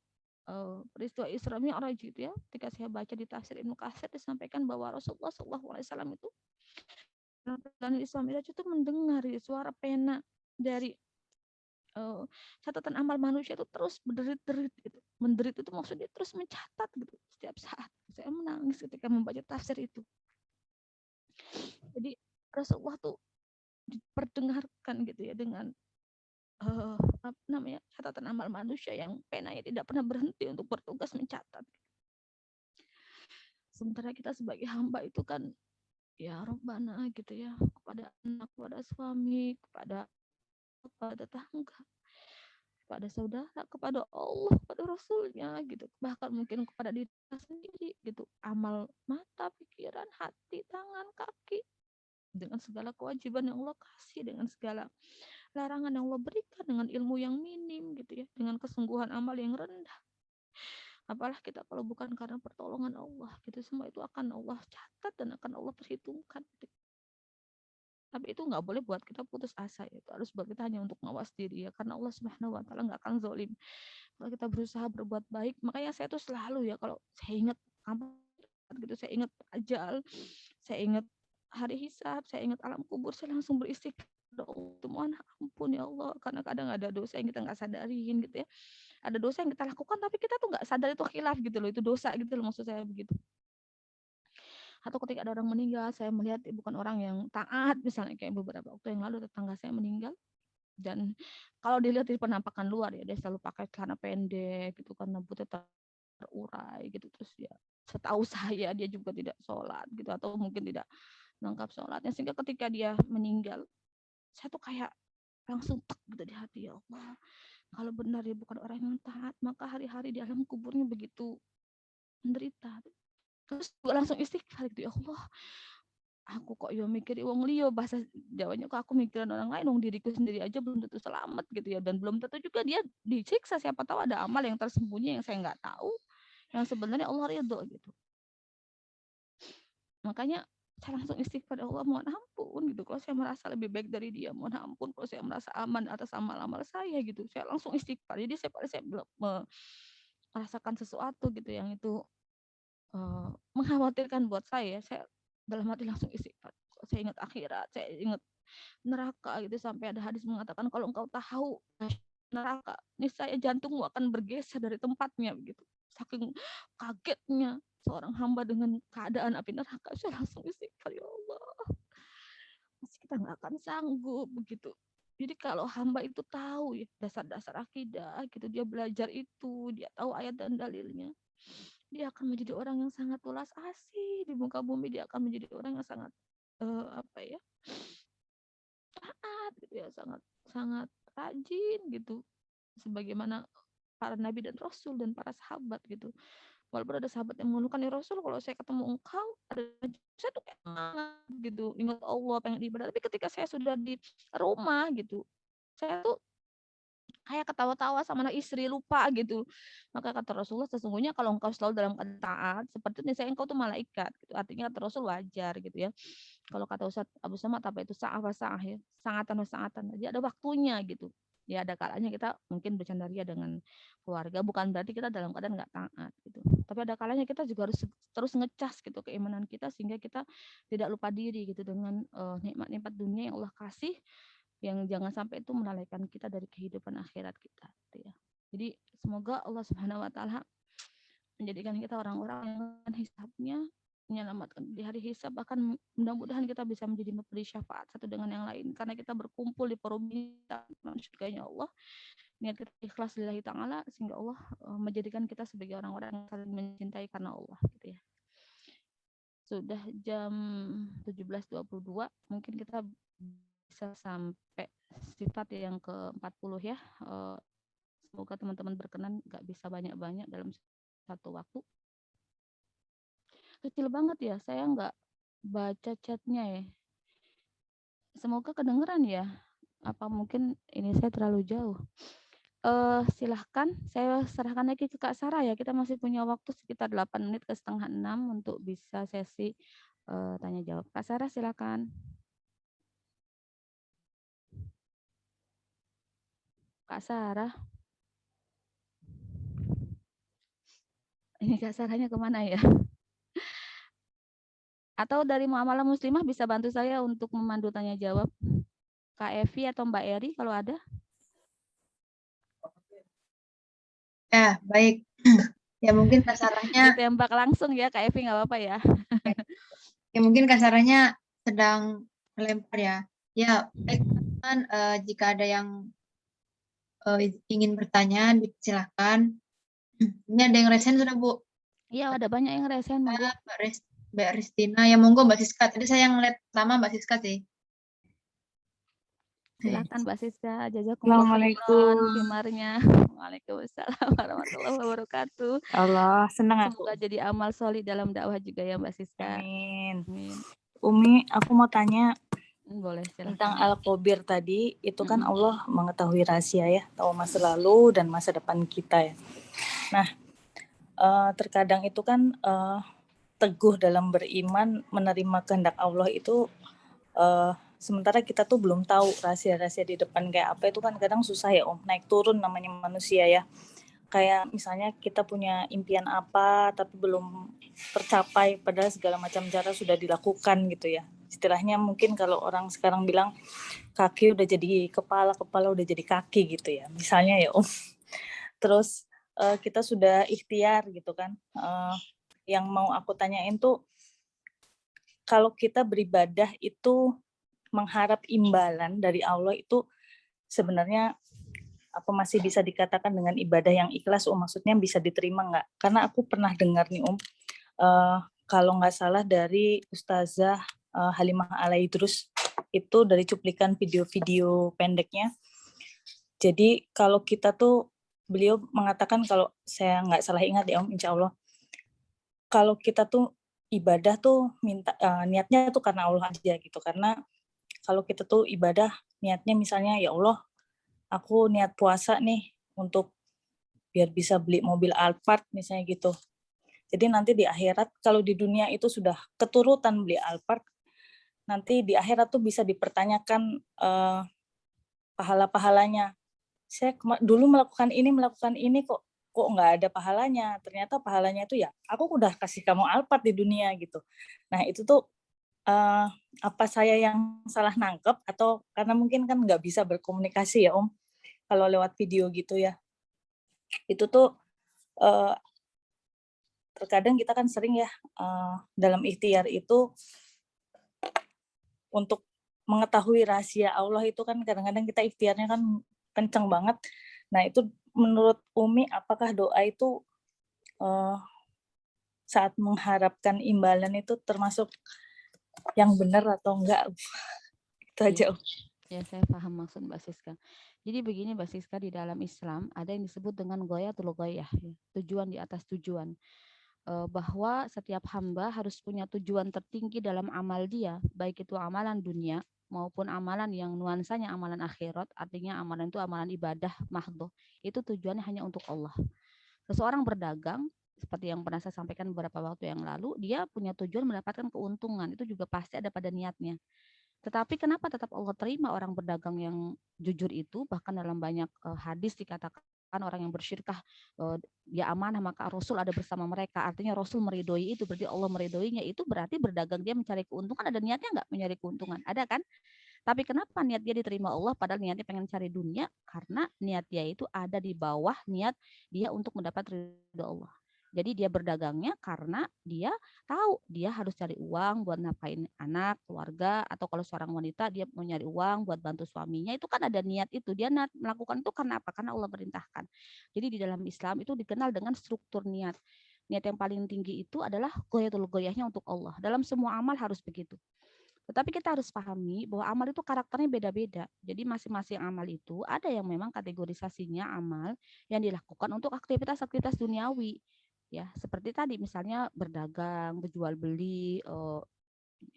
peristiwa Isra Mi'raj gitu ya, ketika saya baca di tafsir Ibnu Katsir disampaikan bahwa Rasulullah SAW itu dalam Isra Mi'raj itu mendengar ya, suara pena dari catatan amal manusia itu terus berderit-derit gitu. Menderit itu maksudnya terus mencatat gitu setiap saat. Saya menangis ketika membaca tafsir itu. Jadi Rasulullah tuh diperdengarkan gitu ya dengan apa namanya, catatan amal manusia yang penanya tidak pernah berhenti untuk bertugas mencatat. Sementara kita sebagai hamba itu kan ya Rabbana gitu ya, kepada anak, kepada suami, kepada tetangga, kepada saudara, kepada Allah, kepada Rasulnya gitu. Bahkan mungkin kepada diri kita sendiri gitu. Amal mata, pikiran, hati, tangan, kaki, dengan segala kewajiban yang Allah kasih, dengan segala larangan yang Allah berikan, dengan ilmu yang minim gitu ya, dengan kesungguhan amal yang rendah. Apalah kita kalau bukan karena pertolongan Allah gitu, semua itu akan Allah catat dan akan Allah perhitungkan gitu. Tapi itu nggak boleh buat kita putus asa ya. Itu harus buat kita hanya untuk ngawas diri ya, karena Allah Subhanahu wa taala nggak akan zalim. Kalau kita berusaha berbuat baik, makanya saya tuh selalu ya kalau saya ingat gitu, saya ingat ajal, saya ingat hari hisab, saya ingat alam kubur, saya langsung beristighfar. Mohon ampun ya Allah, karena kadang ada dosa yang kita nggak sadarin gitu ya. Ada dosa yang kita lakukan tapi kita tuh nggak sadar itu khilaf gitu loh, itu dosa gitu loh, maksud saya begitu. Atau ketika ada orang meninggal, saya melihat bukan orang yang taat, misalnya kayak beberapa waktu yang lalu tetangga saya meninggal, dan kalau dilihat dari penampakan luar ya, dia selalu pakai celana pendek gitu kan, rambutnya terurai gitu, terus ya setahu saya dia juga tidak sholat gitu, atau mungkin tidak lengkap sholatnya, sehingga ketika dia meninggal, saya tuh kayak langsung tek gitu di hati, ya Allah, kalau benar dia bukan orang yang taat, maka hari-hari di alam kuburnya begitu menderita. Terus gue langsung istighfar gitu, ya Allah, aku kok yo mikir wong liya, bahasa Jawanya kok aku mikirin orang lain, wong diriku sendiri aja belum tentu selamat gitu ya, dan belum tentu juga dia disiksa, siapa tahu ada amal yang tersembunyi yang saya nggak tahu, yang sebenarnya Allah ridho gitu. Makanya saya langsung istighfar, Allah mohon ampun gitu, kalau saya merasa lebih baik dari dia, mohon ampun kalau saya merasa aman atas amal-amal saya gitu, saya langsung istighfar. Jadi saya merasakan sesuatu gitu yang itu mengkhawatirkan buat saya dalam hati langsung istighfar. Saya ingat akhirat, saya ingat neraka gitu, sampai ada hadis mengatakan kalau engkau tahu neraka, niscaya jantungmu akan bergeser dari tempatnya begitu. Saking kagetnya seorang hamba dengan keadaan api neraka, saya langsung istighfar, ya Allah, pasti kita nggak akan sanggup begitu. Jadi kalau hamba itu tahu ya dasar-dasar akidah gitu, dia belajar itu, dia tahu ayat dan dalilnya, dia akan menjadi orang yang sangat tulas asih di muka bumi. Dia akan menjadi orang yang sangat apa ya, taat gitu ya, sangat sangat rajin gitu, sebagaimana para nabi dan rasul dan para sahabat gitu. Walaupun ada sahabat yang mengeluhkan, ya Rasul, kalau saya ketemu engkau, saya tuh kayak semangat gitu, ingat Allah, pengen ibadah. Tapi ketika saya sudah di rumah gitu, saya tuh kayak ketawa-tawa sama anak istri, lupa gitu. Maka kata Rasulullah, sesungguhnya kalau engkau selalu dalam keadaan taat, seperti itu saya engkau tuh malaikat. Gitu. Artinya kata Rasul wajar gitu ya. Kalau kata Ustaz Abu Samad apa itu sa'ah wa sa'ah ya, sangatan wa sa'atan. Jadi ada waktunya gitu. Ya ada kalanya kita mungkin bercandaria dengan keluarga, bukan berarti kita dalam keadaan nggak taat gitu. Tapi ada kalanya kita juga harus terus ngecas gitu keimanan kita sehingga kita tidak lupa diri gitu dengan nikmat-nikmat dunia yang Allah kasih, yang jangan sampai itu melalaikan kita dari kehidupan akhirat kita gitu ya. Jadi semoga Allah Subhanahu wa taala menjadikan kita orang-orang yang hisabnya menyelamatkan di hari hisab, bahkan mudah-mudahan kita bisa menjadi memberi syafaat satu dengan yang lain karena kita berkumpul di forum surganya Allah, niat kita ikhlas lillahi ta'ala sehingga Allah menjadikan kita sebagai orang-orang yang saling mencintai karena Allah gitu ya. Sudah jam 17.22, mungkin kita bisa sampai sifat yang ke-40 ya. Semoga teman-teman berkenan, nggak bisa banyak-banyak dalam satu waktu. Kecil banget ya, saya nggak baca chatnya ya. Semoga kedengeran ya. Apa mungkin ini saya terlalu jauh? Silahkan, saya serahkan lagi ke Kak Sarah ya. Kita masih punya waktu sekitar 8 menit ke setengah 6 untuk bisa sesi tanya jawab. Kak Sarah silakan. Kak Sarah. Ini Kak Sarahnya kemana ya? Atau dari Muamalah Muslimah bisa bantu saya untuk memandu tanya jawab? Kak Evi atau Mbak Eri kalau ada? Ya, baik. Ya mungkin kasarannya Ditembak langsung ya Kak Evi, nggak apa-apa ya. ya mungkin kasarannya sedang melempar ya. Ya, baik teman-teman, jika ada yang ingin bertanya, silahkan. Ini ada yang resen sudah, Bu. Iya, ada banyak yang resen, monggo. Mbak Ristina, ya monggo Mbak Siska. Tadi saya ngeliat lama Mbak Siska sih. Silakan Mbak Siska, jazakumullah Assalamualaikum. khairan fimarnya. Waalaikumsalam warahmatullahi wabarakatuh. Allah, senang aku. Semoga jadi amal solid dalam dakwah juga ya Mbak Siska. Amin. Amin. Umi, aku mau tanya Boleh tentang silakan. Al-Qobir tadi. Itu kan Allah mengetahui rahasia ya, tahu masa lalu dan masa depan kita ya. Nah, terkadang itu kan teguh dalam beriman, menerima kehendak Allah itu sementara kita tuh belum tahu rahasia-rahasia di depan kayak apa, itu kan kadang susah ya Om, naik turun namanya manusia ya. Kayak misalnya kita punya impian apa tapi belum tercapai padahal segala macam cara sudah dilakukan gitu ya. Istilahnya mungkin kalau orang sekarang bilang kaki udah jadi kepala, kepala udah jadi kaki gitu ya. Misalnya ya Om. Terus kita sudah ikhtiar gitu kan. Yang mau aku tanyain tuh kalau kita beribadah itu mengharap imbalan dari Allah itu sebenarnya apa masih bisa dikatakan dengan ibadah yang ikhlas maksudnya bisa diterima nggak? Karena aku pernah dengar nih kalau nggak salah dari Ustazah Halimah Alaidrus itu dari cuplikan video-video pendeknya. Jadi kalau kita tuh beliau mengatakan kalau saya nggak salah ingat ya insya Allah kalau kita tuh ibadah tuh minta niatnya tuh karena Allah aja gitu, karena kalau kita tuh ibadah niatnya misalnya ya Allah aku niat puasa nih untuk biar bisa beli mobil Alphard misalnya gitu. Jadi nanti di akhirat kalau di dunia itu sudah keturutan beli Alphard, nanti di akhirat tuh bisa dipertanyakan pahala-pahalanya. Saya dulu melakukan ini kok nggak ada pahalanya. Ternyata pahalanya itu ya aku udah kasih kamu Alphard di dunia gitu. Nah itu tuh apa saya yang salah nangkep atau karena mungkin kan nggak bisa berkomunikasi ya Om kalau lewat video gitu ya. Itu tuh terkadang kita kan sering ya dalam ikhtiar itu untuk mengetahui rahasia Allah itu kan kadang-kadang kita ikhtiarnya kan kenceng banget. Nah itu menurut Umi apakah doa itu saat mengharapkan imbalan itu termasuk yang benar atau enggak? Itu aja. Ya, saya paham maksud Mbak Siska. Jadi begini Mbak Siska, di dalam Islam ada yang disebut dengan ghayatul ghayah, ya, tujuan di atas tujuan. Bahwa setiap hamba harus punya tujuan tertinggi dalam amal dia, baik itu amalan dunia maupun amalan yang nuansanya amalan akhirat, artinya amalan itu amalan ibadah mahdhah, itu tujuannya hanya untuk Allah. Seseorang berdagang, seperti yang pernah saya sampaikan beberapa waktu yang lalu, dia punya tujuan mendapatkan keuntungan, itu juga pasti ada pada niatnya. Tetapi kenapa tetap Allah terima orang berdagang yang jujur itu? Bahkan dalam banyak hadis dikatakan orang yang bersyirkah dia amanah maka Rasul ada bersama mereka. Artinya Rasul meridhoi itu, berarti Allah meridhoinya. Itu berarti berdagang dia mencari keuntungan, ada niatnya nggak mencari keuntungan? Ada kan? Tapi kenapa niat dia diterima Allah padahal niatnya pengen cari dunia? Karena niat dia itu ada di bawah niat dia untuk mendapat ridho Allah. Jadi dia berdagangnya karena dia tahu dia harus cari uang buat nafkahin anak, keluarga, atau kalau seorang wanita dia mau nyari uang buat bantu suaminya, itu kan ada niat itu. Dia melakukan itu karena apa? Karena Allah perintahkan. Jadi di dalam Islam itu dikenal dengan struktur niat. Niat yang paling tinggi itu adalah goyatul goyahnya untuk Allah. Dalam semua amal harus begitu. Tetapi kita harus pahami bahwa amal itu karakternya beda-beda. Jadi masing-masing amal itu ada yang memang kategorisasinya amal yang dilakukan untuk aktivitas-aktivitas duniawi. Ya, seperti tadi misalnya berdagang, berjual beli,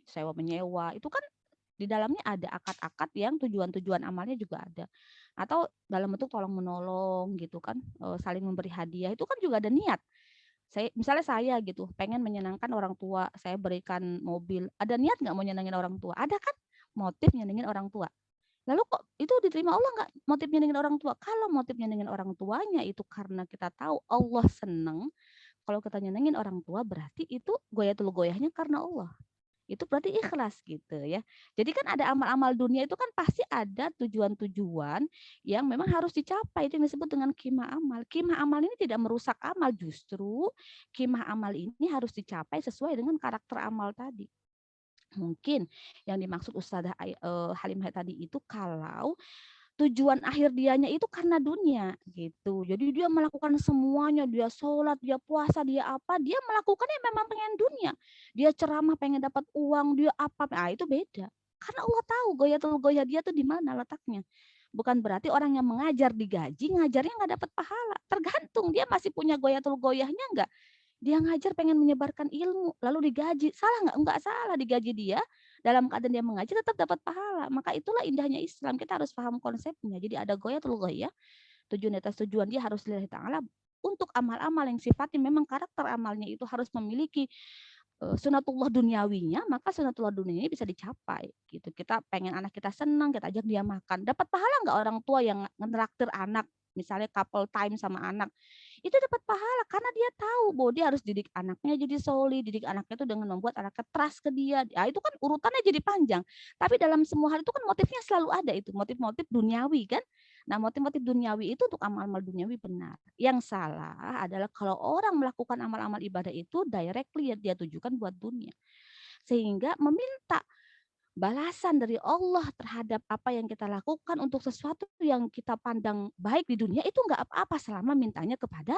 sewa menyewa, itu kan di dalamnya ada akad-akad yang tujuan-tujuan amalnya juga ada. Atau dalam bentuk tolong menolong gitu kan, saling memberi hadiah, itu kan juga ada niat. Misalnya saya gitu, pengen menyenangkan orang tua, saya berikan mobil. Ada niat nggak mau nyenengin orang tua? Ada kan motif nyenengin orang tua. Lalu kok itu diterima Allah nggak motif nyenengin orang tua? Kalau motif nyenengin orang tuanya itu karena kita tahu Allah seneng, kalau kita nyenengin orang tua berarti itu goyatul goyahnya karena Allah. Itu berarti ikhlas gitu ya. Jadi kan ada amal-amal dunia itu kan pasti ada tujuan-tujuan yang memang harus dicapai. Itu yang disebut dengan qimah amal. Qimah amal ini tidak merusak amal, justru qimah amal ini harus dicapai sesuai dengan karakter amal tadi. Mungkin yang dimaksud Ustazah Halimah tadi itu kalau tujuan akhir dianya itu karena dunia gitu. Jadi dia melakukan semuanya, dia sholat, dia puasa, dia apa, dia melakukannya memang pengen dunia. Dia ceramah pengen dapat uang, dia apa, nah itu beda. Karena Allah tahu goyatul goyah dia tuh di mana letaknya. Bukan berarti orang yang mengajar digaji, ngajarnya nggak dapat pahala. Tergantung dia masih punya goyatul goyahnya nggak. Dia ngajar pengen menyebarkan ilmu, lalu digaji. Salah nggak? Nggak salah digaji dia. Dalam keadaan dia mengaji tetap dapat pahala. Maka itulah indahnya Islam. Kita harus paham konsepnya. Jadi ada goyatul goyah, tujuan atas tujuan dia harus lillahi ta'ala untuk amal-amal yang sifatnya memang karakter amalnya itu harus memiliki sunatullah duniawinya, maka sunatullah dunianya bisa dicapai gitu. Kita pengen anak kita senang, kita ajak dia makan. Dapat pahala nggak orang tua yang ngetraktir anak, misalnya couple time sama anak? Itu dapat pahala karena dia tahu bahwa dia harus didik anaknya jadi solid, didik anaknya itu dengan membuat anaknya trust ke dia. Ya, itu kan urutannya jadi panjang. Tapi dalam semua hal itu kan motifnya selalu ada itu, motif-motif duniawi kan. Nah, motif-motif duniawi itu untuk amal-amal duniawi benar. Yang salah adalah kalau orang melakukan amal-amal ibadah itu directly dia tujukan buat dunia. Sehingga meminta balasan dari Allah terhadap apa yang kita lakukan untuk sesuatu yang kita pandang baik di dunia itu nggak apa-apa selama mintanya kepada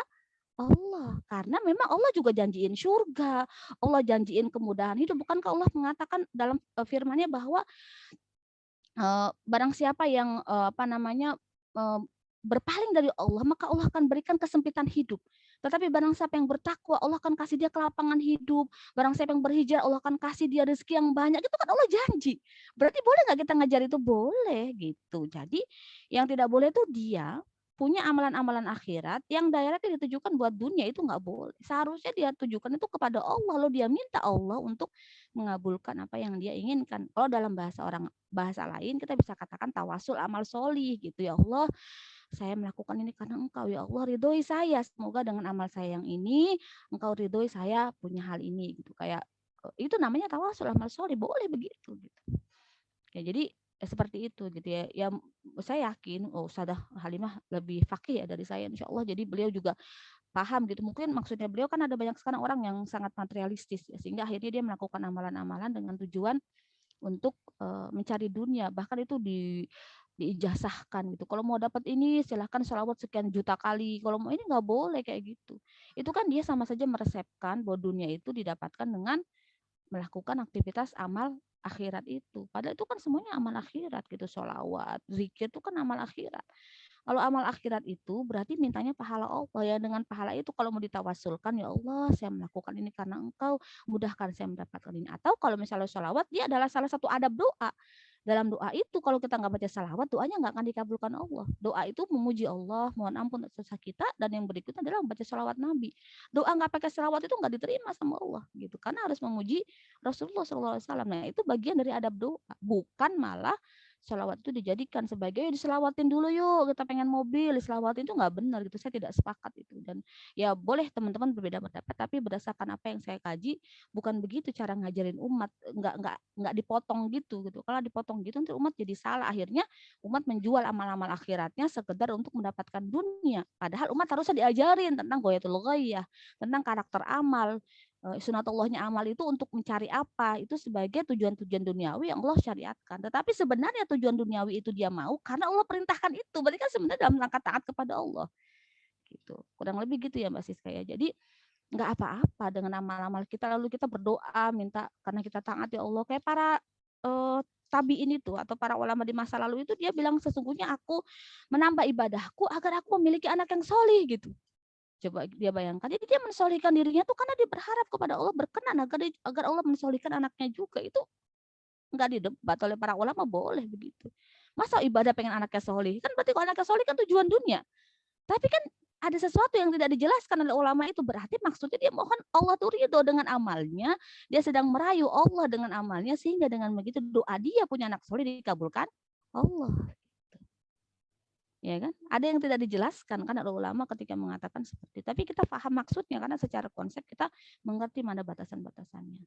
Allah. Karena memang Allah juga janjiin surga, Allah janjiin kemudahan hidup. Bukankah Allah mengatakan dalam firman-Nya bahwa barang siapa yang berpaling dari Allah, maka Allah akan berikan kesempitan hidup. Tetapi barang siapa yang bertakwa, Allah akan kasih dia kelapangan hidup. Barang siapa yang berhijrah, Allah akan kasih dia rezeki yang banyak. Itu kan Allah janji. Berarti boleh nggak kita ngajar itu? Boleh gitu. Jadi yang tidak boleh itu dia punya amalan-amalan akhirat yang directly ditujukan buat dunia, itu nggak boleh. Seharusnya dia tujukan itu kepada Allah, lalu dia minta Allah untuk mengabulkan apa yang dia inginkan. Kalau dalam bahasa lain kita bisa katakan tawasul amal solih gitu. Ya Allah, saya melakukan ini karena Engkau, ya Allah ridhoi saya, semoga dengan amal saya yang ini Engkau ridhoi saya punya hal ini gitu. Kayak itu namanya tawasul amal solih, boleh begitu gitu. Ya, jadi seperti itu gitu ya. Ya saya yakin Ustazah Halimah lebih fakih ya dari saya insya Allah. Jadi beliau juga paham gitu. Mungkin maksudnya beliau kan ada banyak sekarang orang yang sangat materialistis ya, sehingga akhirnya dia melakukan amalan-amalan dengan tujuan untuk mencari dunia. Bahkan itu diijazahkan gitu. Kalau mau dapat ini silahkan sholawat sekian juta kali. Kalau mau ini nggak boleh kayak gitu. Itu kan dia sama saja meresepkan bahwa dunia itu didapatkan dengan melakukan aktivitas amal akhirat itu. Padahal itu kan semuanya amal akhirat gitu. Sholawat, zikir itu kan amal akhirat. Kalau amal akhirat itu berarti mintanya pahala Allah ya. Dengan pahala itu kalau mau ditawasulkan, ya Allah saya melakukan ini karena Engkau, mudahkan saya mendapatkan ini. Atau kalau misalnya sholawat, dia adalah salah satu adab doa. dalam doa itu kalau kita nggak baca salawat, doanya nggak akan dikabulkan Allah. Doa itu memuji Allah, mohon ampun atas dosa kita, dan yang berikutnya adalah membaca salawat Nabi. Doa nggak pakai salawat itu nggak diterima sama Allah gitu, karena harus memuji Rasulullah SAW. Nah itu bagian dari adab doa, bukan malah salawat itu dijadikan sebagai diselawatin dulu yuk, kita pengen mobil diselawatin, itu nggak benar gitu. Saya tidak sepakat itu. Dan ya boleh teman-teman berbeda pendapat, tapi berdasarkan apa yang saya kaji, bukan begitu cara ngajarin umat. Nggak dipotong gitu. Kalau dipotong gitu nanti umat jadi salah, akhirnya umat menjual amal-amal akhiratnya sekedar untuk mendapatkan dunia, padahal umat harusnya diajarin tentang ghayatul ghaiyah, tentang karakter amal. Sunatullahnya amal itu untuk mencari apa, itu sebagai tujuan-tujuan duniawi yang Allah syariatkan. Tetapi sebenarnya tujuan duniawi itu dia mau karena Allah perintahkan itu, berarti kan sebenarnya dalam rangka taat kepada Allah gitu. Kurang lebih gitu ya Mbak Siska ya. Jadi nggak apa-apa dengan amal-amal kita, lalu kita berdoa minta karena kita taat ya Allah, kayak para tabiin itu atau para ulama di masa lalu itu, dia bilang sesungguhnya aku menambah ibadahku agar aku memiliki anak yang solih gitu. Coba dia bayangkan, jadi dia mensolihkan dirinya tuh karena dia berharap kepada Allah, berkenan agar Allah mensolihkan anaknya juga. Itu nggak didebat oleh para ulama, boleh begitu. Masa ibadah pengen anaknya solih? Kan berarti kalau anaknya solih kan tujuan dunia. Tapi kan ada sesuatu yang tidak dijelaskan oleh ulama itu, berarti maksudnya dia mohon Allah tuh ridho dengan amalnya, dia sedang merayu Allah dengan amalnya, sehingga dengan begitu doa dia punya anak solih dikabulkan Allah. Ya kan? Ada yang tidak dijelaskan kan oleh ulama ketika mengatakan seperti itu. Tapi kita paham maksudnya karena secara konsep kita mengerti mana batasan-batasannya.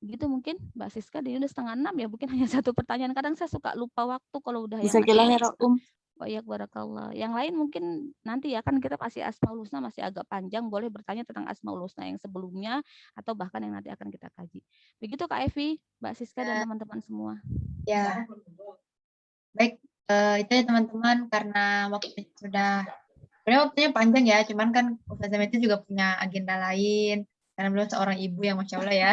Gitu mungkin Mbak Siska, di udah 5:30 ya, mungkin hanya satu pertanyaan. Kadang saya suka lupa waktu kalau udah Bisa yang kira Baik, barakallah. Yang lain mungkin nanti ya, kan kita masih Asmaul Husna masih agak panjang, boleh bertanya tentang Asmaul Husna yang sebelumnya atau bahkan yang nanti akan kita kaji. Begitu Kak Evi, Mbak Siska dan teman-teman semua. Ya, baik, itu ya teman-teman, karena waktunya sebenarnya waktunya panjang ya, cuman kan Ustazah Meti juga punya agenda lain, karena beliau seorang ibu yang Masya Allah ya.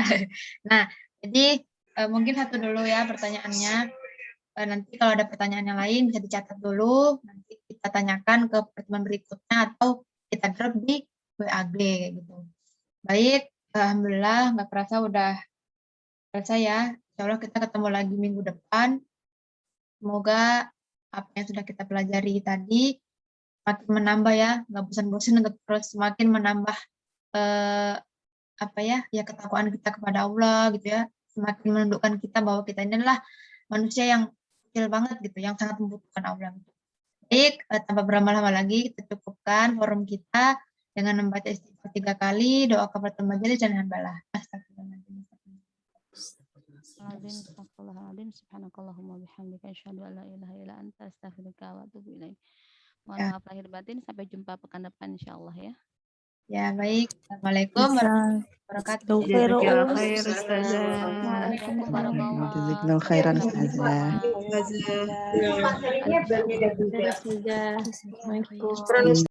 Nah, jadi mungkin satu dulu ya pertanyaannya. Nanti kalau ada pertanyaan yang lain bisa dicatat dulu, nanti kita tanyakan ke pertemuan berikutnya atau kita drop di WAG gitu. Baik, alhamdulillah nggak kerasa udah selesai ya. Insya Allah kita ketemu lagi minggu depan. Semoga apa yang sudah kita pelajari tadi makin menambah ya, nggak bosan-bosan untuk terus semakin menambah ketakwaan kita kepada Allah gitu ya, semakin menundukkan kita bahwa kita ini adalah manusia yang kecil banget gitu, yang sangat membutuhkan Allah. Baik, tanpa berlama-lama lagi kita cukupkan forum kita dengan membaca istighfar 3 kali, doa kafaratul majelis dan hamdalah. Astagfirullahaladzim. Subhanakallahumma bihamdika asyhadu an la ilaha illa anta astaghfiruka wa atubu ilaik. Mohon maaf lahir batin, sampai jumpa pekan depan insyaallah ya. Ya, baik. Assalamualaikum warahmatullahi wabarakatuh. Jazakallahu khair Ustazah. Waalaikumsalam warahmatullahi Jazakallahu khairan Ustazah. wabarakatuh. Ustazah.